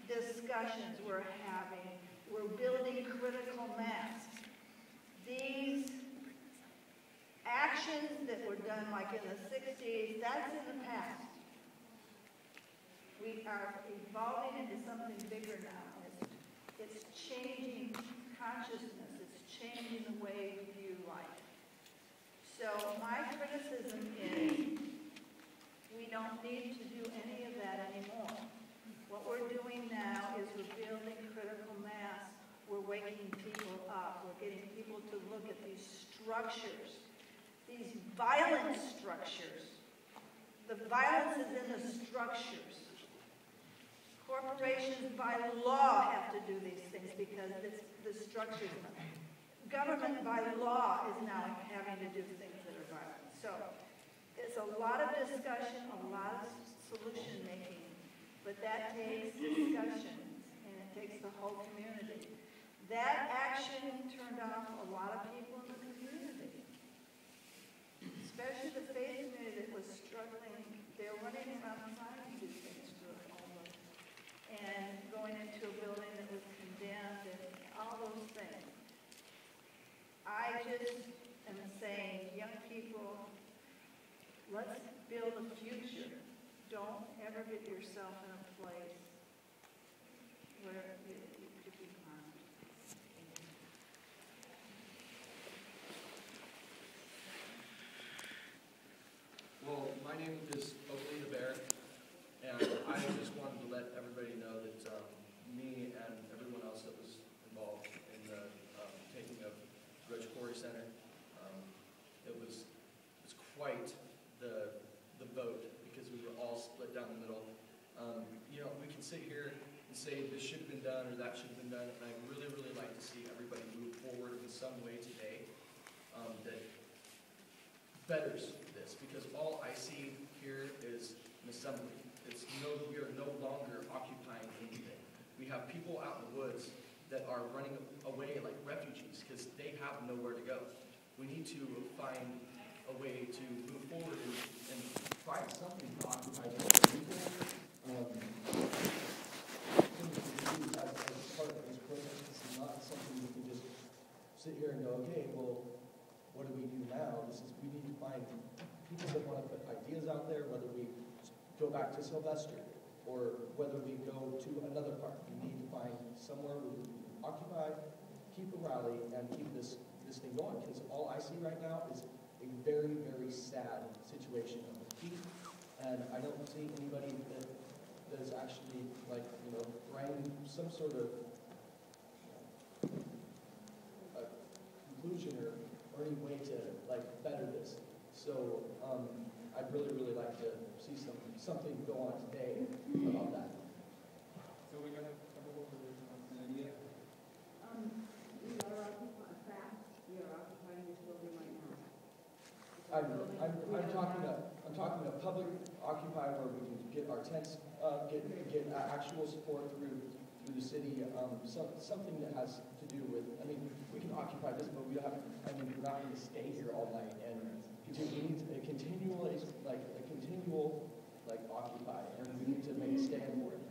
discussions. We're building critical mass. These actions that were done like in the 60s, that's in the past. We are evolving into something bigger now. It's changing consciousness. It's changing the way we view life. So my criticism is we don't need to do any of that anymore. What we're doing now is we're building critical mass. We're waking people up. We're getting people to look at these structures, these violent structures. The violence is in the structures. Corporations by law have to do these things because the structures. Government by law is now having to do things that are violent. So it's a lot of discussion, a lot of solution making, but that takes discussions and it takes the whole community. That action turned off a lot of people in the community, especially the faith community that was struggling. They're running around trying to do things to it almost, and going into a building that was condemned and all those things. I just am saying, young people, let's build a future. Don't ever get yourself in a place where you could be harmed. Well, my name is Olympia, and I just wanted to let everybody know that me and everyone else that was involved in the taking of Rich Quarry Center, it's quite the vote because we were all split down the middle. You know, we can sit here and say this should have been done or that should have been done, and I'd really, really like to see everybody move forward in some way today that betters this, because all I see here is an assembly. We are no longer occupying anything. We have people out in the woods that are running away like refugees because they have nowhere to go. We need to find a way to move forward and find something to occupy those people. As part of this process, this is not something we can just sit here and go, okay, well, what do we do now? We need to find people that want to put ideas out there, whether we go back to Sylvester or whether we go to another park. We need to find somewhere where we can occupy, keep a rally, and keep this thing going. Because all I see right now is a very, very sad situation of defeat, and I don't see anybody that is actually, like, you know, bringing some sort of conclusion or any way to, like, better this. So I'd really, really like to see something go on today about that. So we're going to come over with an idea? We are occupying this building right now. I'm talking a public occupy where we can get our tents, get actual support through the city, something that has to do with. I mean, we can occupy this, but we don't have. I mean, we're not going to stay here all night, and needs a continual occupy, and we need to make a stand for it.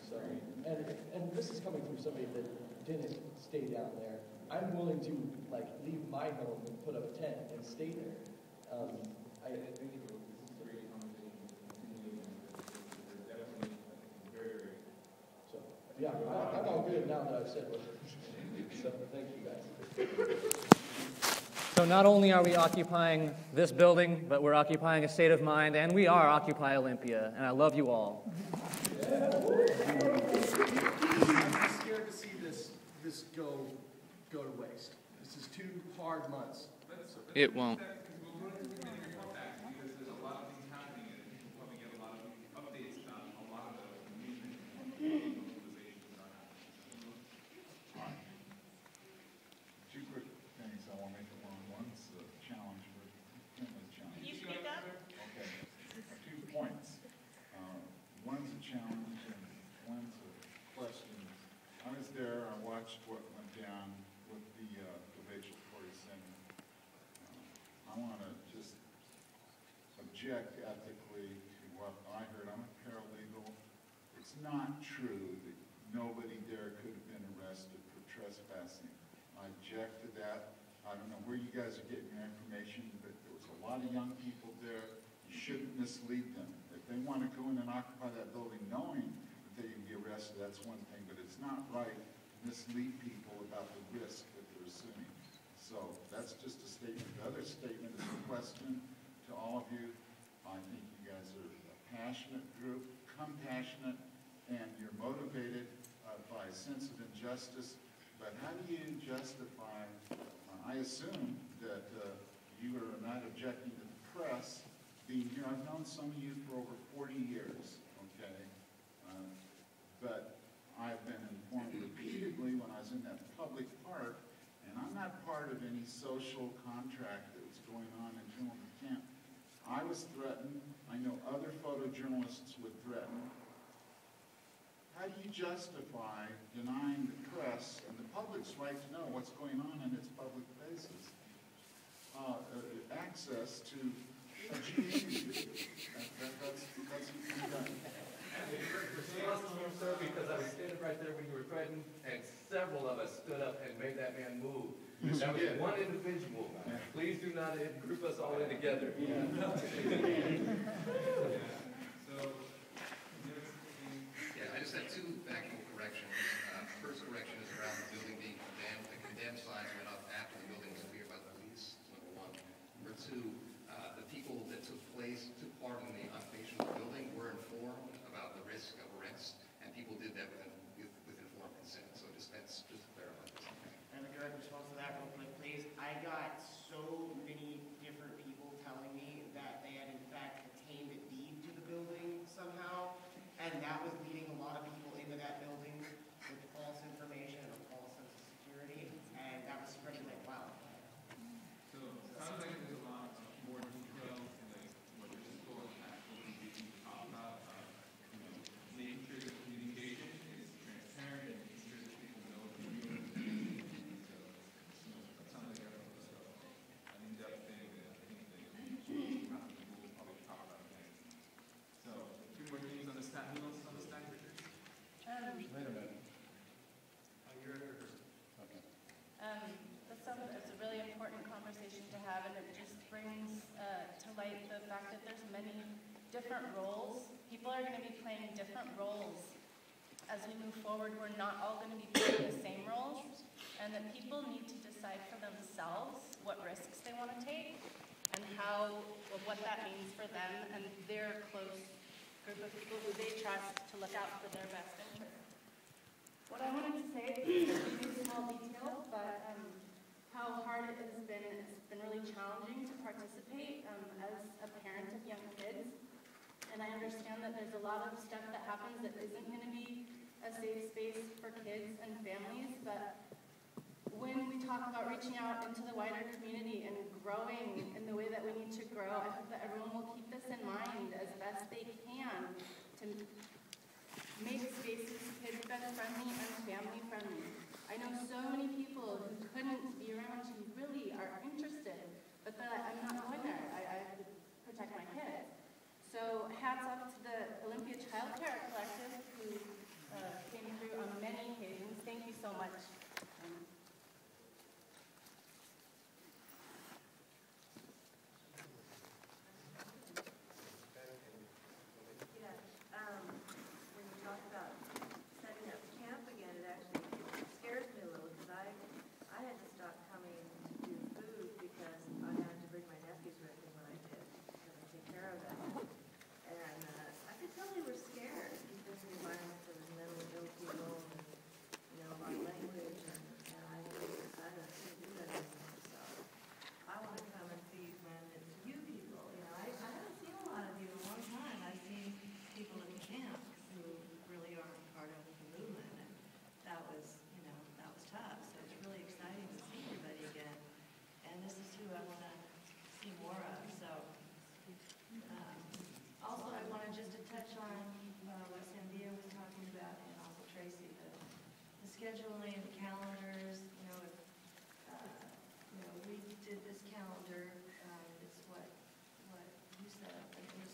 So, and this is coming from somebody that didn't stay down there. I'm willing to leave my home and put up a tent and stay there. I think this is a great conversation. So yeah, I'm all good now that I've said what. So thank you guys. So not only are we occupying this building, but we're occupying a state of mind, and we are Occupy Olympia, and I love you all. I'm scared to see this go to waste. This is 2 hard months. It won't. What went down with the Rachel Corey Center. I want to just object ethically to what I heard. I'm a paralegal. It's not true that nobody there could have been arrested for trespassing. I object to that. I don't know where you guys are getting your information, but there was a lot of young people there. You shouldn't mislead them. If they want to go in and occupy that building knowing that they can be arrested, that's one thing, but it's not right mislead people about the risk that they're assuming. So that's just a statement. The other statement is a question to all of you. I think you guys are a passionate group, compassionate, and you're motivated by a sense of injustice. But how do you justify, I assume that you are not objecting to the press being here. I've known some of you for over 40 years, okay? But I've been informed repeatedly when I was in that public park, and I'm not part of any social contract that was going on in Trimble Camp. I was threatened. I know other photojournalists would threaten. How do you justify denying the press and the public's right to know what's going on in its public places? Access to a GE. That's done. Sir, because I was standing right there when you were threatened, and several of us stood up and made that man move. Yes, that was did. one individual. Please do not group us all in together. I just have 2 factual corrections. First correction is around the building being condemned. The condemned signs went up after the building was cleared by the police, number 1. Number 2, the people that took part in the occupation of the building were informed about the risk of arrest, and people did that with informed consent. So that's just to clarify this. And a direct response to that real quick, please. I got so many different people telling me that they had in fact obtained a deed to the building somehow, and that was leading a lot of people into that building with false information and a false sense of security, and that was spreading like wildfire. So it sounds like there's a lot more detail in what you're supposed to actually be talking about. Making sure the communication is transparent and making sure that people know what you're doing. So it sounds like everyone's an in-depth thing that I think that you have to do public talk about things. So 2 more things on the stack. Who else on the stack, Richard? Wait a minute. You're okay. It's a really important conversation to have, and it just brings to light the fact that there's many different roles. People are going to be playing different roles as we move forward. We're not all going to be playing the same roles, and that people need to decide for themselves what risks they want to take and what that means for them and their close group of people who they trust to look out for their best interests. What I wanted to say is a small detail, but how hard it has been. It's been really challenging to participate as a parent of young kids. And I understand that there's a lot of stuff that happens that isn't going to be a safe space for kids and families. But when we talk about reaching out into the wider community and growing in the way that we need to grow, I hope that everyone will keep this in mind as best they can to make spaces kid-friendly and family-friendly. I know so many people who couldn't be around who really are interested, but I'm not going there. I protect my kids. So hats off to the Olympia Child Care Collective who came through on many occasions. Thank you so much. When you talk about setting up camp again, it actually scares me a little because I had to stop coming to do food because I had to bring my nephews with me when I did because I take care of them. And I could tell they were scared because of the environment. There was mentally ill people and, you know, a lot of language and I decided I couldn't do that anymore. So I want to come and feed when it's you people. You know, I haven't seen a lot of you in a long time. I've seen people in camp who really aren't part of the movement, and that was, you know, that was tough. So it's really exciting to see everybody again, and this is who I want to see more of. So also I wanted just to touch on what Sandia was talking about, and also Tracy, the scheduling, the calendars. You know, we did this calendar. It's what you set up, and it was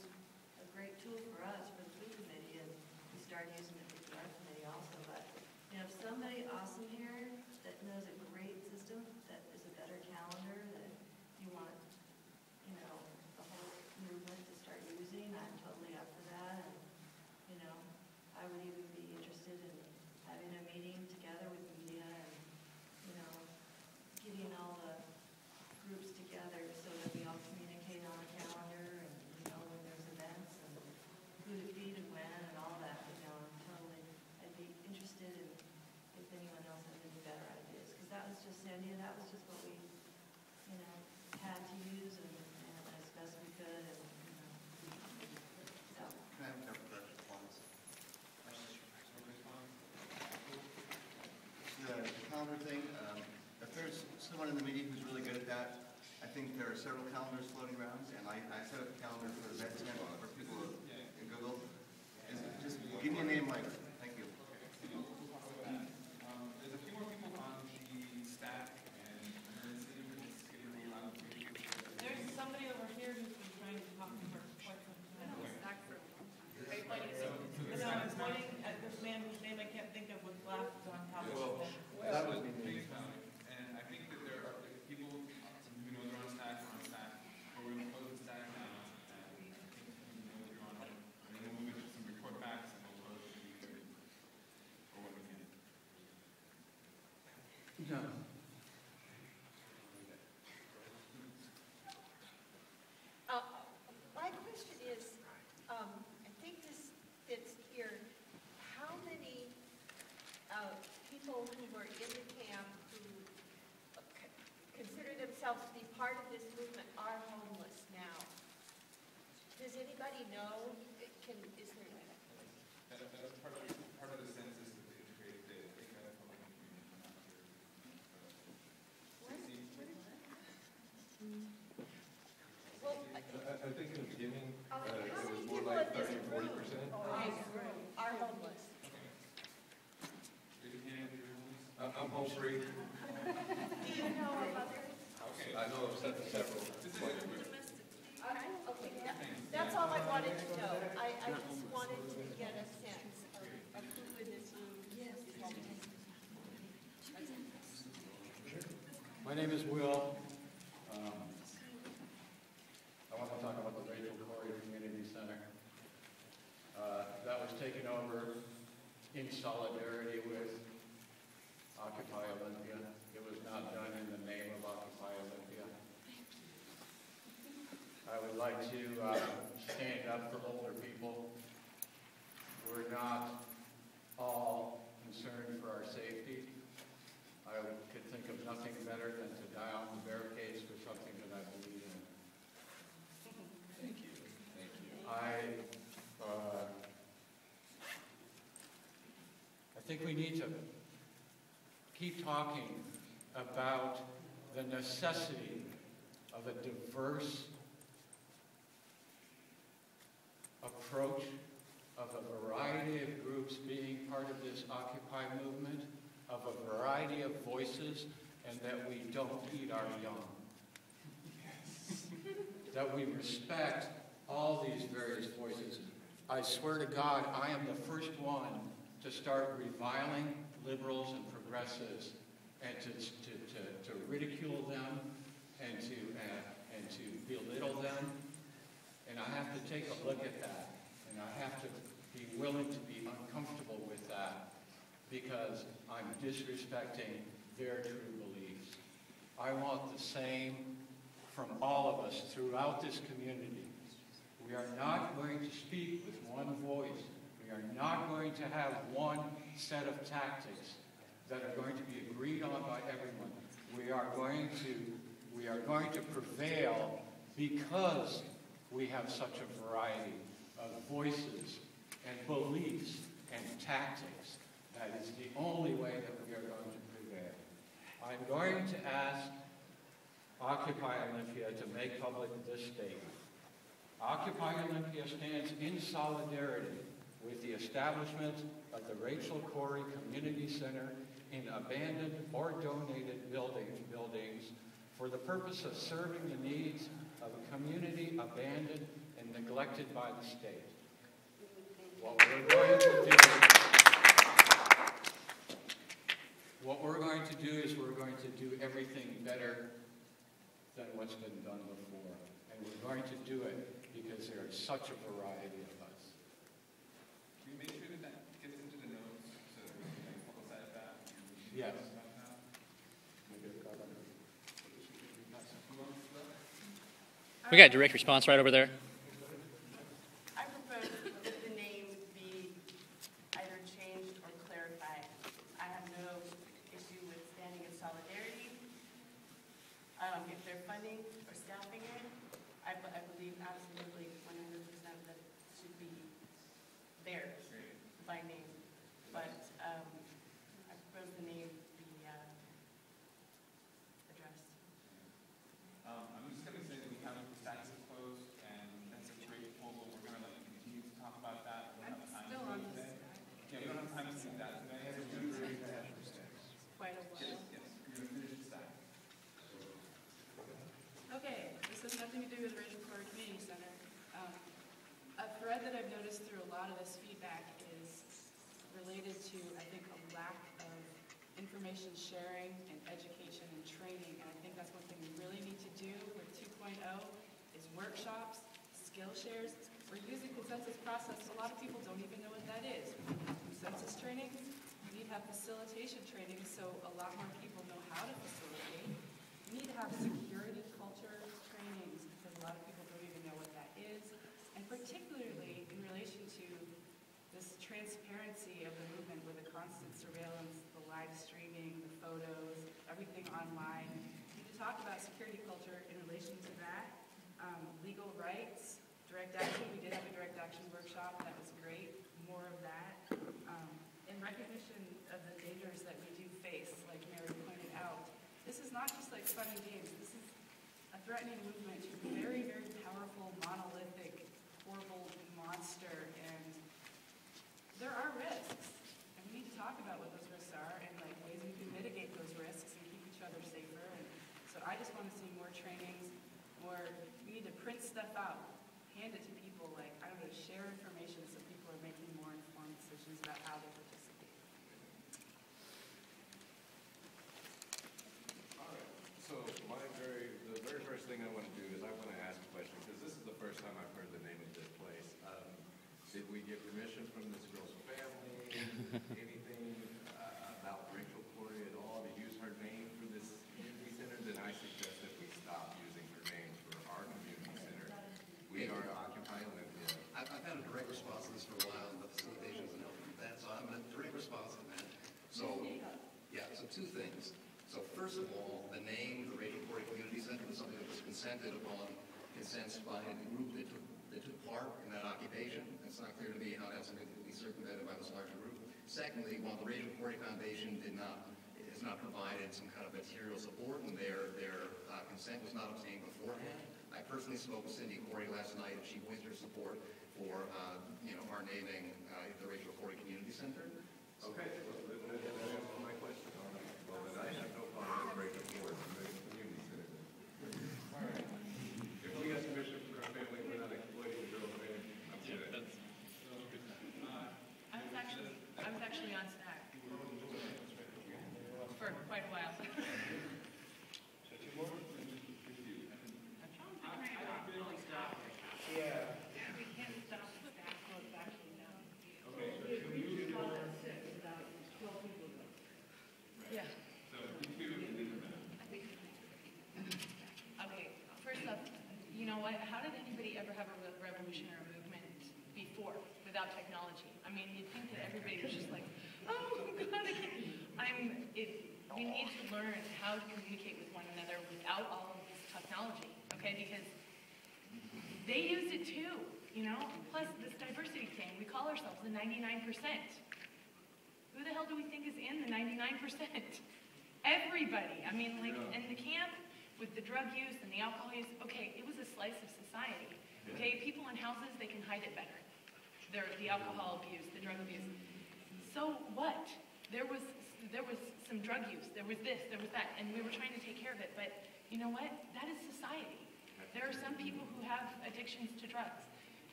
a great tool for us, for the food committee, and we started using it for the art committee also. But, you know, if somebody awesome here that knows a great system that is a better calendar that you want, you know, the whole movement to start using, I'm totally up for that. And, you know, I would even be interested in having a meeting together with media and, you know, getting all the groups together so that we all communicate on a calendar and, you know, when there's events and who to feed and when and all that, you know, I'd be interested in if anyone else has any better ideas. Because that was just, Sandia, that was just what we, you know, had to use and as best we could. And, you know, so. Can I have a couple questions? The calendar thing, if there's someone in the meeting who's really good at that, I think there are several calendars floating around, and I set up a calendar for event tent for people in Google. And just give me a name like, thank you. There's a few more people on the staff and emergency, it's getting a little loud. There's somebody over here who's been trying to talk to her for quite some time. Are you pointing at me? No, I'm pointing at this man whose name I can't think of with glasses on top of his head. That was me. And I think that there are people who know they're on staff or on staff, but we're going to close the staff now. And I think you know if you're on it. And then we'll move into some report backs and we'll close the meeting or what we can. No. My question is, I think this fits here. How many people who were in the camp who consider themselves to be part of this movement are homeless now? Does anybody know? Is there? That's part of the census that they integrated the kind of public community. Well, I think in the beginning, how it many was more people like in this 30 group 40%. are homeless? I'm home free. Do you know of others? I know of several. Okay, that's all I wanted to know. I just wanted to get a sense of who in this room is homeless. My name is Will. I want to talk about the Rachel Corey Community Center. That was taken over in solidarity with Occupy Olympia. It was not done in the name of Occupy Olympia. I would like to stand up for older people. We're not all concerned for our safety. I could think of nothing better than to die on the barricades for something that I believe in. Thank you. Thank you. I think we need to keep talking about the necessity of a diverse approach, of a variety of groups being part of this Occupy movement, of a variety of voices, and that we don't eat our young. that we respect all these various voices. I swear to God, I am the first one to start reviling liberals and progressives and to ridicule them and to belittle them. And I have to take a look at that. And I have to be willing to be uncomfortable with that because I'm disrespecting their true beliefs. I want the same from all of us throughout this community. We are not going to speak with one voice. We are not going to have one set of tactics that are going to be agreed on by everyone. We are going to prevail because we have such a variety of voices and beliefs and tactics. That is the only way that we are going to prevail. I'm going to ask Occupy Olympia to make public this statement. Occupy Olympia stands in solidarity with the establishment of the Rachel Corrie Community Center in abandoned or donated buildings for the purpose of serving the needs of a community abandoned and neglected by the state. What we're going to do is we're going to do everything better than what's been done before. And we're going to do it because there is such a variety of us. Can we make sure that gets into the notes so that we can publicize that? Yes. We got direct response right over there. I propose that the name be either changed or clarified. I have no issue with standing in solidarity. If they're funding or staffing it, I believe absolutely 100% that it should be theirs by name. But I propose the name be addressed. I'm just going to say that we have stacks closed, and that's a great proposal. We're going to let you continue to talk about that. We don't have time to do it today. Yeah, we don't have time to do that today. Quite a while. Yes, we're going to finish the stack. Okay, this has nothing to do with Rachel Corrie Community Center. A thread that I've noticed through a lot of this feedback is related to, I think, a lack of information sharing and education and training. And I think that's one thing we really need to do with 2.0 is workshops, skill shares. We're using consensus process. A lot of people don't even know what that is. We need consensus training. We need to have facilitation training so a lot more people know how to facilitate. We need to have security culture trainings because a lot of people don't even know what that is. And particularly in relation to this transparency of the movement with the constant surveillance, the live streaming, the photos, everything online. We need to talk about security culture in relation to that. Legal rights, direct action. We did have a direct action workshop. That was great. More of that. In recognition of the dangers that we do face, like Mary pointed out. This is not just like fun and games. This is a threatening movement to a very, very powerful, monolithic, horrible monster. And there are risks. And we need to talk about what those risks are and like ways we can mitigate those risks and keep each other safer. And so I just want to see more trainings, more, we need to print stuff out, hand it to people, like, I don't know, share information so people are making more informed decisions about how they participate. All right. So the very first thing I want to do is I want to ask a question because this is the first time I've heard the name of this place. Did we get permission from this girl's family? Anything about Rachel Corrie at all to use her name for this community center? Then I suggest that we stop using her name for our community center. We are Occupy Olympia. I've had a direct response to this for a while, but facilitation isn't helping with that, so I'm a direct response to that. So, yeah, so two things. So first of all, the name, the Rachel Corrie Community Center, was something that was consented upon, consents by the group that took part in that occupation. It's not clear to me how that's going to be circumvented by this larger group. Secondly, while the Rachel Corrie Foundation has not provided some kind of material support and their consent was not obtained beforehand, I personally spoke with Cindy Corrie last night and she voiced her support for our naming the Rachel Corrie Community Center. Okay, well, that answers my question. Well, then I have no problem with Rachel Corrie Community Center. All right. If we have permission on stack for quite a while. Yeah. We can't stop the stack while it's actually down. Yeah. Okay, first up, you know what? How did anybody ever have a revolution or a movement before without technology? I mean, you'd think that everybody was just like, oh, God, we need to learn how to communicate with one another without all of this technology, okay? Because they used it too, you know? Plus, this diversity thing, we call ourselves the 99%. Who the hell do we think is in the 99%? Everybody. I mean, like, in the camp, with the drug use and the alcohol use, okay, it was a slice of society. Okay, people in houses, they can hide it better. The alcohol abuse, the drug abuse. So what? There was some drug use, there was this, there was that, and we were trying to take care of it, but you know what? That is society. There are some people who have addictions to drugs,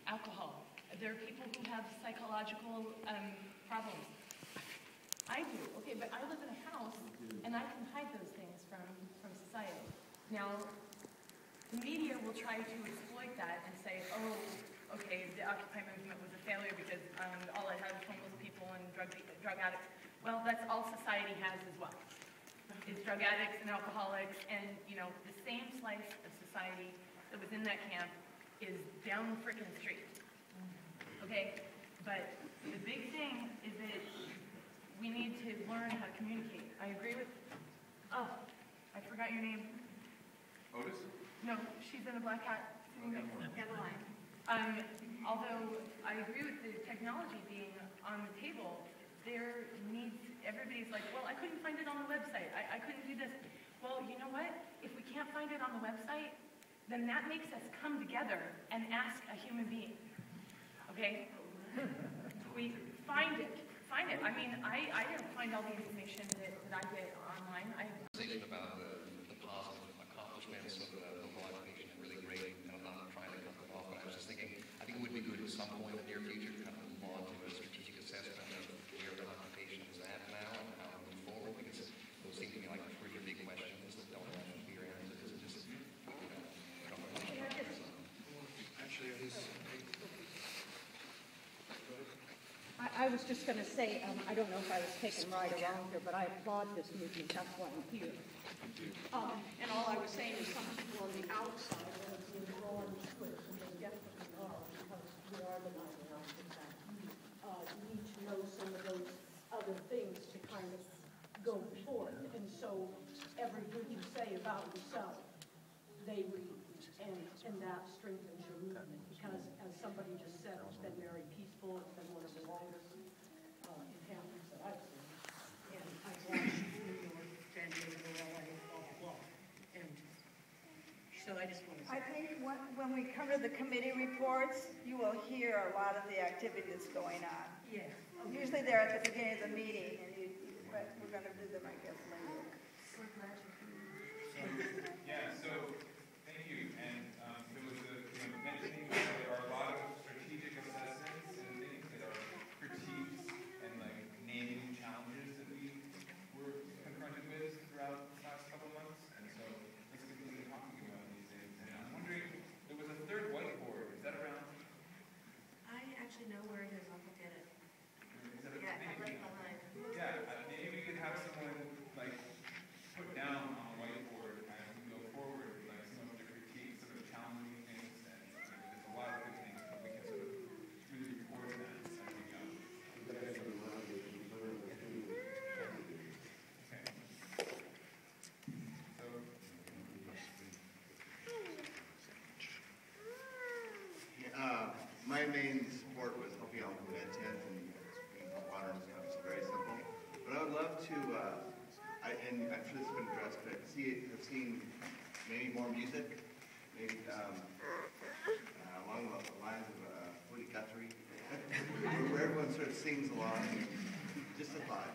alcohol. There are people who have psychological problems. I do, okay, but I live in a house, and I can hide those things from society. Now, the media will try to exploit that and say, oh, okay, the Occupy movement was a failure because all it had was homeless people and drug addicts. Well, that's all society has as well. It's drug addicts and alcoholics, and you know, the same slice of society that was in that camp is down the frickin' street. Okay? But the big thing is that we need to learn how to communicate. I agree with, oh, I forgot your name. Otis? No, she's in a black hat. Caroline. Although I agree with the technology being on the table, there needs, everybody's like, well, I couldn't find it on the website. I couldn't do this. Well, you know what? If we can't find it on the website, then that makes us come together and ask a human being. Okay? We find it. Find it. I mean, I didn't find all the information that I get online. Thinking about the positive accomplishments of the local occupation are really great, and I'm not trying to cut them off, but I was just thinking, I think it would be good at some point in the near future to kind of move on to a strategic assessment of where the occupation is at now and how to move forward, because those seem to me like pretty big questions that don't have clear answers. It's just, you know, actually, I was just going to say, I don't know if I was taken right or wrong here, but I applaud this movement. That's why I'm here. And all I was saying is some people on the outside are being drawn to it, and they definitely are, because we are the 99%. Need to know some of those other things to kind of go forth. And so every word you say about yourself, they read, and that strengthens your movement. Because as somebody just said, it's been very peaceful. It's been one of the longest encampments that I've seen. And I've watched New York, San Diego, LA, blah, blah, blah. And so I just want to say. I think when we come to the committee reports, you will hear a lot of the activity that's going on. Yeah. Usually they're at the beginning of the meeting, but we're going to do them, I guess, later. We're glad you're here. Yeah, so thank you. And there was mentioning that there are a lot of strategic assessments and things that are critiques and like naming challenges that we were confronted with throughout the last couple of months. And so let's continue talking about these things. And I'm wondering, there was a third whiteboard. Is that around? I actually know where it is. I'll look at it. Is that Yeah, I left behind. Yeah, maybe we could have someone like put down on a whiteboard as we go forward, like some of the critiques, some of the challenging things, and there's a lot of good things, but we can sort of really record that as we go. Okay. My main support was helping out with the med tent and being hot water and stuff. It's very simple. But I would love to, and I'm sure this has been addressed, but I've seen maybe more music, maybe along the lines of Woody Guthrie, where everyone sort of sings along. Just a thought.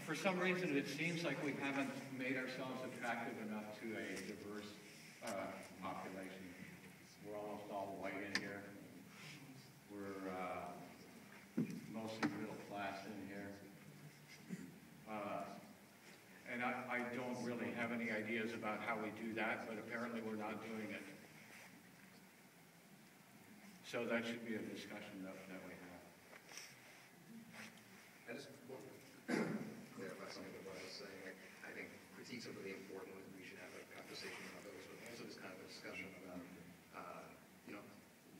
First some reason, it seems like we haven't made ourselves attractive enough to a diverse population. We're almost all white in here. We're mostly middle class in here. And I don't really have any ideas about how we do that, but apparently we're not doing it. So that should be a discussion that we have. I just want to clarify something of what I was saying. I think critiques are really important, and we should have a conversation about those, but also just kind of a discussion about,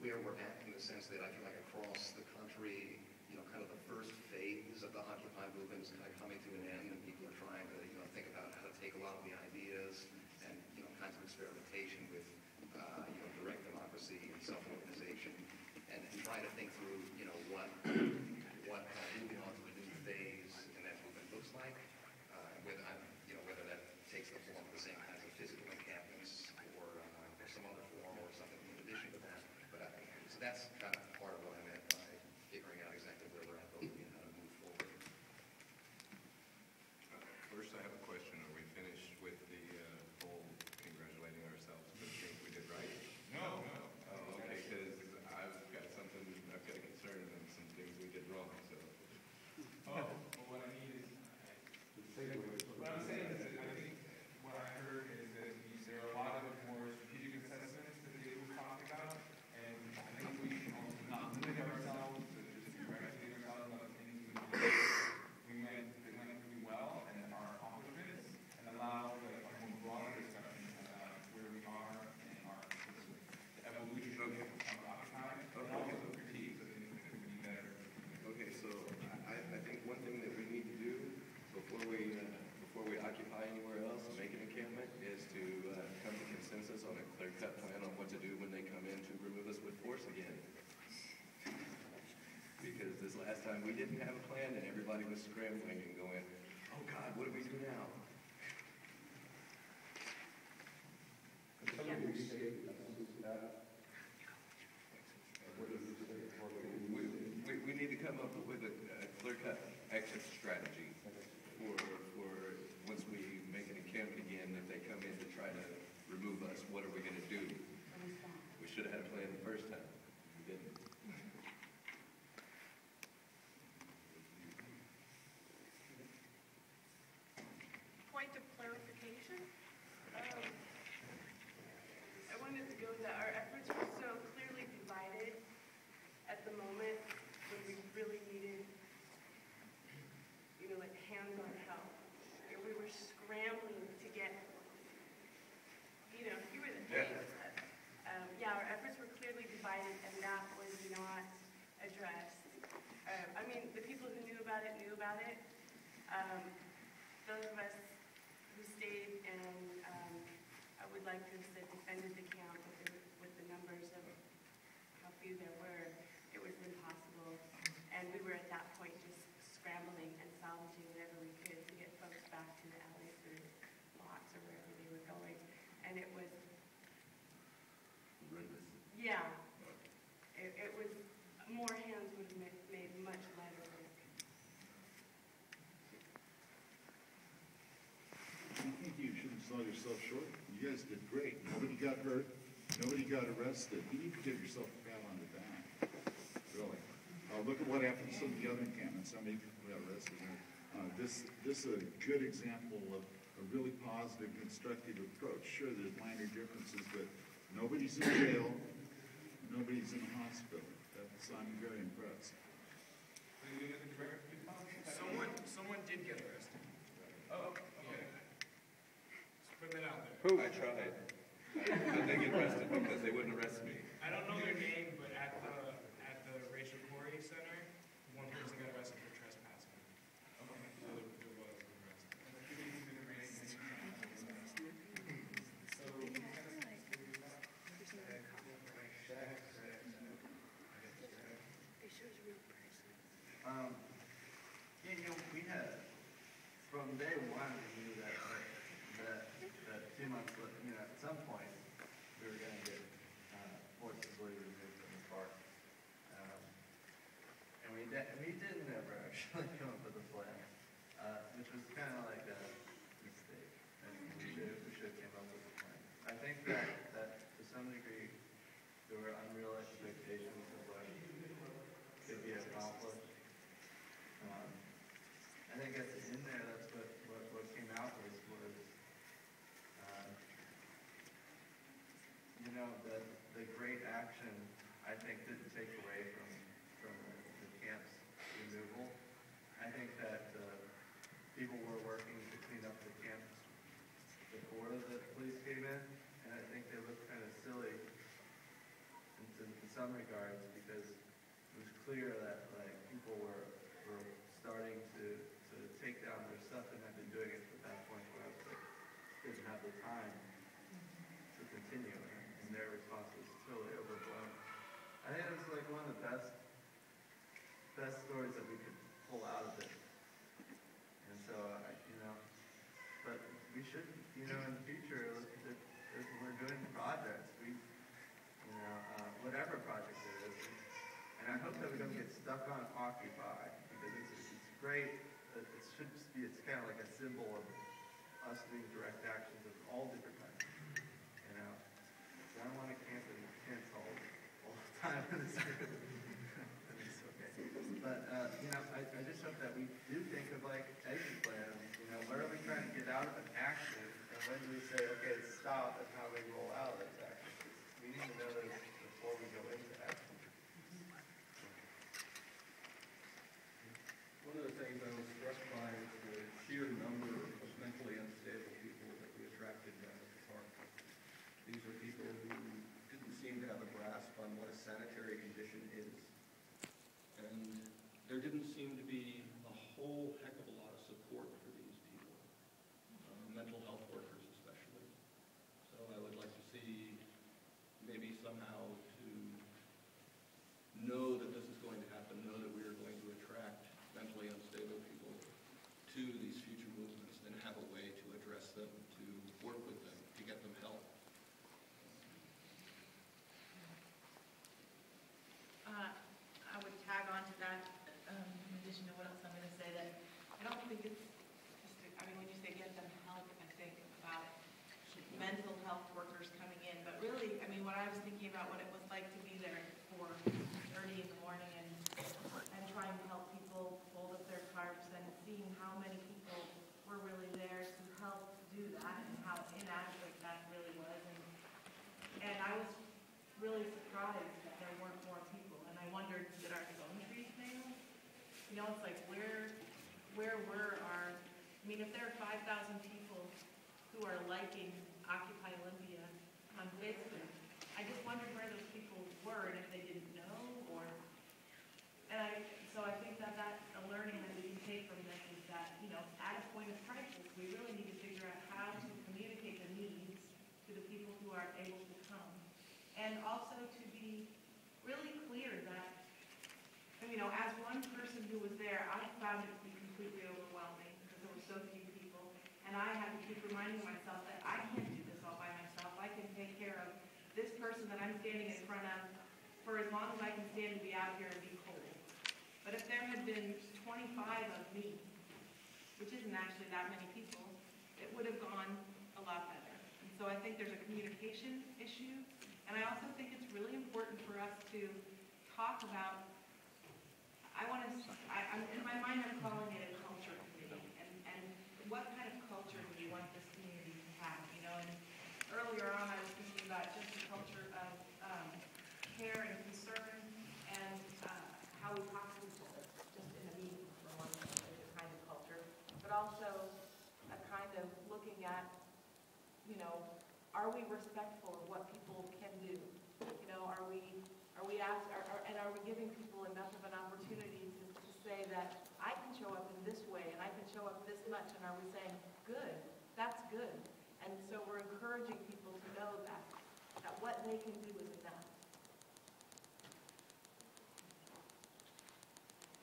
where we're at in the sense that I feel like across the country, kind of the first phase of the Occupy movement is kind of coming to an end, and people are trying to, think about how to take a lot of the ideas and, kinds of experimentation with, direct democracy and self-organization, and trying to think through, what moving on to a new phase in that movement looks like, whether that takes the form of the same kinds of physical encampments or some other form or something in addition to that. But so that's kind of part of what I meant by figuring out exactly where we're at locally and how to move forward. First, I have a question. Are we finished with the whole congratulating ourselves for the things we did right? No. Oh, okay, because I've got a concern on some things we did wrong, so. Well, what I need is, what I'm saying is that I think what I heard is that there are a lot of more strategic assessments that they were talking about, and I think we should also not limit ourselves to just congratulating ourselves about the things we did. They went really well, and our accomplishments, and allow a more broader discussion about where we are and our the evolution of Occupy, and also the critiques of things that could be better. Okay, so I think one thing that we need to do before we occupy anywhere else and make an encampment is to come to consensus on a clear-cut plan on what to do when they come in to remove us with force again. Because this last time we didn't have a plan and everybody was scrambling and going, oh God, what do we do now? We need to come up with a clear-cut exit strategy for once we make an encampment again, if they come in to try to remove us, what are we going to do? We should have had a plan the first time. We didn't. Point of clarification. I wanted to go that our efforts were so clearly divided at the moment when we really needed, like hands-on help. And we were scrambling to get, you were the face. Our efforts were clearly divided, and that was not addressed. The people who knew about it. Those of us who stayed and I would like to have said defended the camp with the numbers of how few there were, it was impossible. And we were at that point just scrambling and salvaging whatever we could to get folks back to the alleys or blocks or wherever they were going. And it was, it was, more hands would have made much lighter work. I think you shouldn't sell yourself short. You guys did great. Nobody got hurt. Nobody got arrested. You need to give yourself a pat on the back. Really. Look at what happened to some of the other encampments. How many people got arrested there. This is a good example of a really positive, constructive approach. Sure, there's minor differences, but nobody's in jail. Nobody's in a hospital. I'm very impressed. Someone did get arrested. Oh, okay. Just putting that out there. Who? I tried. But they get arrested because they wouldn't arrest me. I don't know their name, but at the Racial Quarry Center, one person got arrested for trespassing. Okay. So there was an arrest. We had, from day one, we knew that 2 months, at some point, we were going to get forcibly removed from the park. And we didn't ever actually come up with a plan, which was kind some regards, because it was clear that like people were starting to take down their stuff and had been doing it at that point where I was like, didn't have the time to continue, and their response was totally overblown. I think it was like one of the best stories that we could pull out of it. And so, but we should, in the future, if we're doing projects, whatever project it is, and I hope that we don't get stuck on Occupy, because it's great. It's kind of like a symbol of us doing direct actions of all different kinds. So I don't want to camp in tents all the time in this room. It's okay. But I just hope that we do think of like exit plans. Where are we trying to get out of an action, and when do we say, okay, stop, and how we roll out of those actions? We need to know those before we go into action. One of the things I was struck by was the sheer number of mentally unstable people that we attracted down at the park. These are people who didn't seem to have a grasp on what a sanitary condition is. And there didn't seem to be a whole heck of a lot of support for these people, mental health workers especially. So I would like to see maybe somehow to know that this is going to happen, know that we are going to attract mentally unstable people to these future movements and have a way to address them, to work with them, to get them help. I would tag on to that, in addition to what else I'm going to say, that I don't think it's just, when you say get them help, I think about mental health workers coming in, but really, what I was thinking about what it was like to be there for 30 in the morning and trying to help people fold up their tarps and seeing how many people were really there to help do that and how inadequate that really was. And I was really surprised that there weren't more people. And I wondered, did our phone trees fail? It's like, where were our, if there are 5,000 people who are liking Occupy Olympia on Facebook, I just wondered where those people were and if they didn't know, so I think that a learning that we can take from this is that, at a point of crisis, we really need to figure out how to communicate the needs to the people who aren't able to come. And also to be really clear that, as one person who was there, I found it to be completely overwhelming because there were so few people. And I had to keep reminding myself that I can't do this all by myself. I can take care of this person that I'm standing in front of for as long as I can stand and be out here and be cold. But if there had been 25 of me, which isn't actually that many people, it would have gone a lot better. And so I think there's a communication issue. And I also think it's really important for us to talk about, in my mind I'm calling it a culture committee. And what kind of culture do we want this community to have? And earlier on I was thinking about just the culture of care and concern and how we talk to each other, just in a meeting for one thing, is a kind of culture, but also a kind of looking at, are we respectful of what people can do? Are we giving people enough of an opportunity to say that I can show up in this way and I can show up this much, and are we saying, good, that's good? And so we're encouraging people to know that what they can do is enough.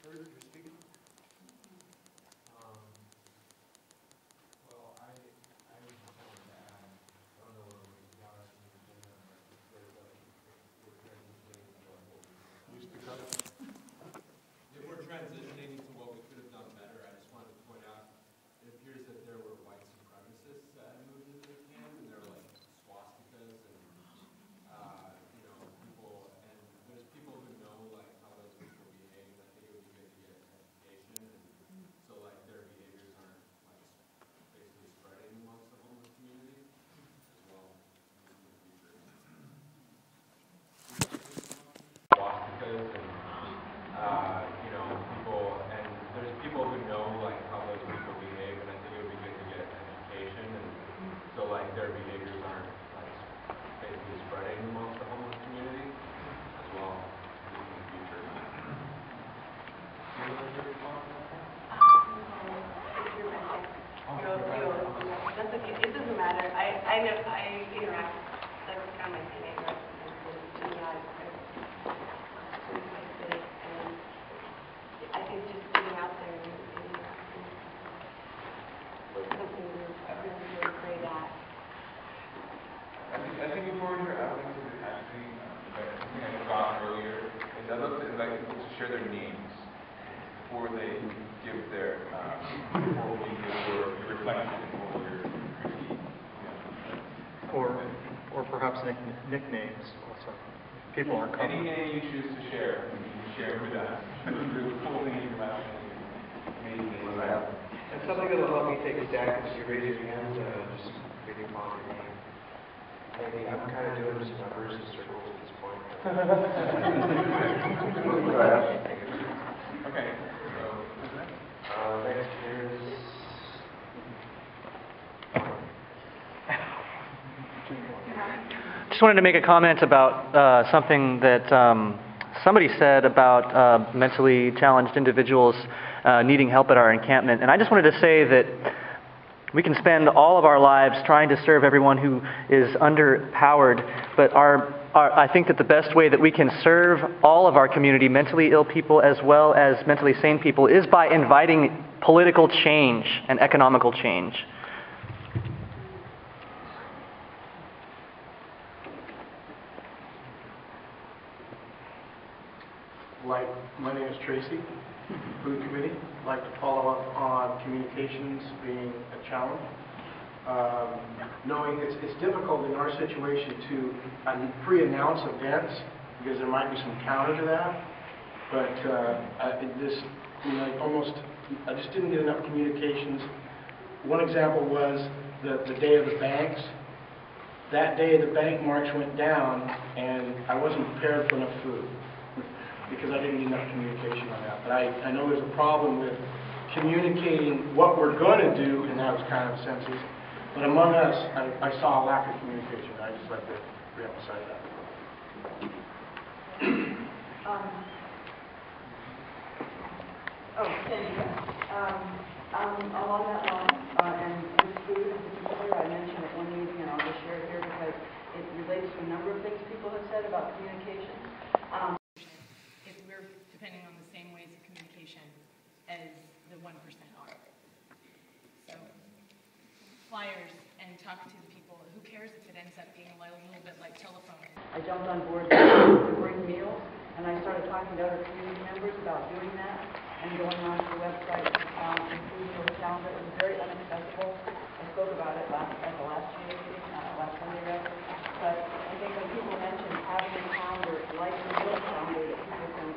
You're speaking? Well, I was just going to add, I don't know whether it was Josh or Jenna, but if we're transitioning to what we could have done better, I just wanted to point out, it appears that there were white supremacists that moved into the camp, and there were like swastikas and people, and there's people who know like how those people behave. I think it would be good to get I know, I interact, that's kind of my thing, I interact with the guys, and I think just being out there and interacting was something we were really great at. I think before we were out into the packaging, something I forgot earlier is I'd love to invite people to share their names before they give their, before we give your reflection or your critique. Or perhaps nicknames also. People aren't Any name you choose to share, you can share with us. The full name, your last name, amazing name. And something that'll help me take a stab is you raise your hand, just reading off your name. Maybe I'm kind of doing just numbers and circles at this point. Okay. So, next here is. Just wanted to make a comment about something that somebody said about mentally challenged individuals needing help at our encampment. And I just wanted to say that we can spend all of our lives trying to serve everyone who is underpowered, but I think that the best way that we can serve all of our community, mentally ill people as well as mentally sane people, is by inviting political change and economical change. My name is Tracy, Food Committee. I'd like to follow up on communications being a challenge. Knowing it's difficult in our situation to pre-announce events because there might be some counter to that. But I just didn't get enough communications. One example was the day of the banks. That day the bank march went down, and I wasn't prepared for enough food because I didn't get enough communication on that. But I know there's a problem with communicating what we're going to do in those kind of senses. But among us, I saw a lack of communication. I just like to reemphasize that. Along that line, and with food in particular, I mentioned at one meeting, and I'll just share it here because it relates to a number of things people have said about communication. If we're depending on the same ways of communication as the 1% are. So, flyers and talk to the people. Who cares if it ends up being a little bit like telephone? I jumped on board to bring meals, and I started talking to other community members about doing that and going on to the website, including the calendar. It was very inaccessible. I spoke about it at the last GA meeting, last Sunday ago. But I think when people mention having a calendar like the meal calendar that people can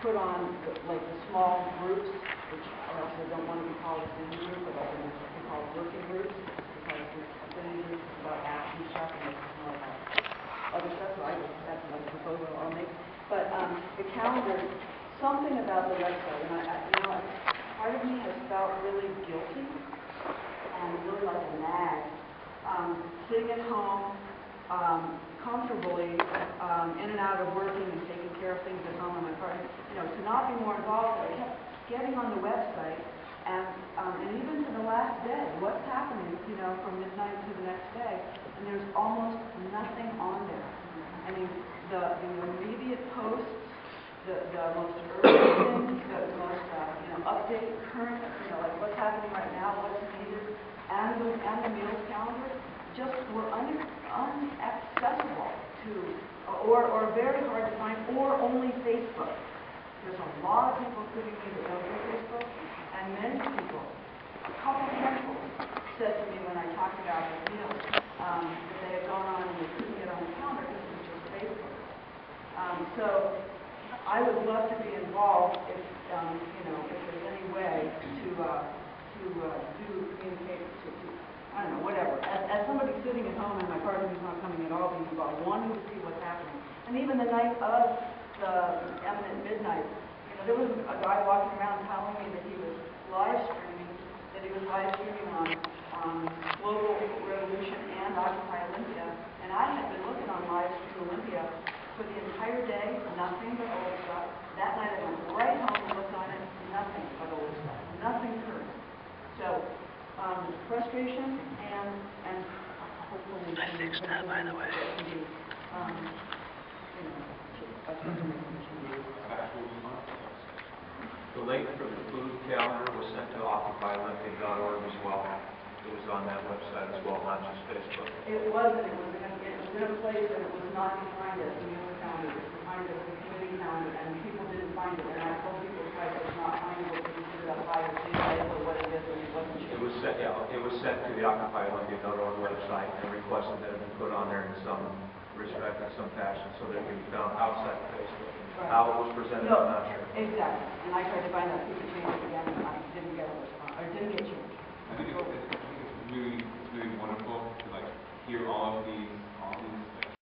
put on like the small groups, which I also don't want to be called a affinity group, but I want to be called working groups, because affinity groups is about action stuff and this is more about other stuff. So that's another proposal I'll make. But the calendar, something about the website, and part of me has felt really guilty and really like a nag, sitting at home, comfortably, in and out of working and taking care of things at home in my apartment, to not be more involved. I kept getting on the website, and even to the last day, what's happening, from midnight to the next day, and there's almost nothing on there. I mean, the immediate posts, the most urgent things, the most, update, current, like what's happening right now, what's needed, and the meals calendar just were inaccessible to, or very hard to find, or only Facebook. There's a lot of people including me that don't do Facebook, and many people, a couple handfuls, said to me when I talked about the meals, that they had gone on and they couldn't get on the calendar because it was just Facebook. So I would love to be involved if there's any way to communicate, I don't know, whatever. As somebody sitting at home in my apartment who's not coming at all, being involved, wanting to see what's happening. And even the night of the eminent midnight, there was a guy walking around telling me that he was live streaming on Global Revolution and Occupy Olympia. And I had been looking on live stream Olympia for the entire day, nothing but old stuff. That night I went right home and looked on it, nothing but old stuff, nothing current. So frustration and hopefully. I fixed that, by the way. The link for the food calendar was sent to occupyolympia.org as well. It was on that website as well, not just Facebook. It was in a place that it was not defined as the meal calendar, it was defined as the committee calendar, and people didn't find it, and I told people twice it's not findable, because you put it up higher, so you guys know what it is, and it wasn't sure. It was sent to the occupyolympia.org website and requested that it be put on there in some respect, in some fashion, so that it can be found outside of Facebook. Right. How it was presented, I'm not sure. Exactly, and I tried to find out who could change it again, and I didn't get a response, or didn't get changed. I think it's really wonderful to like hear all these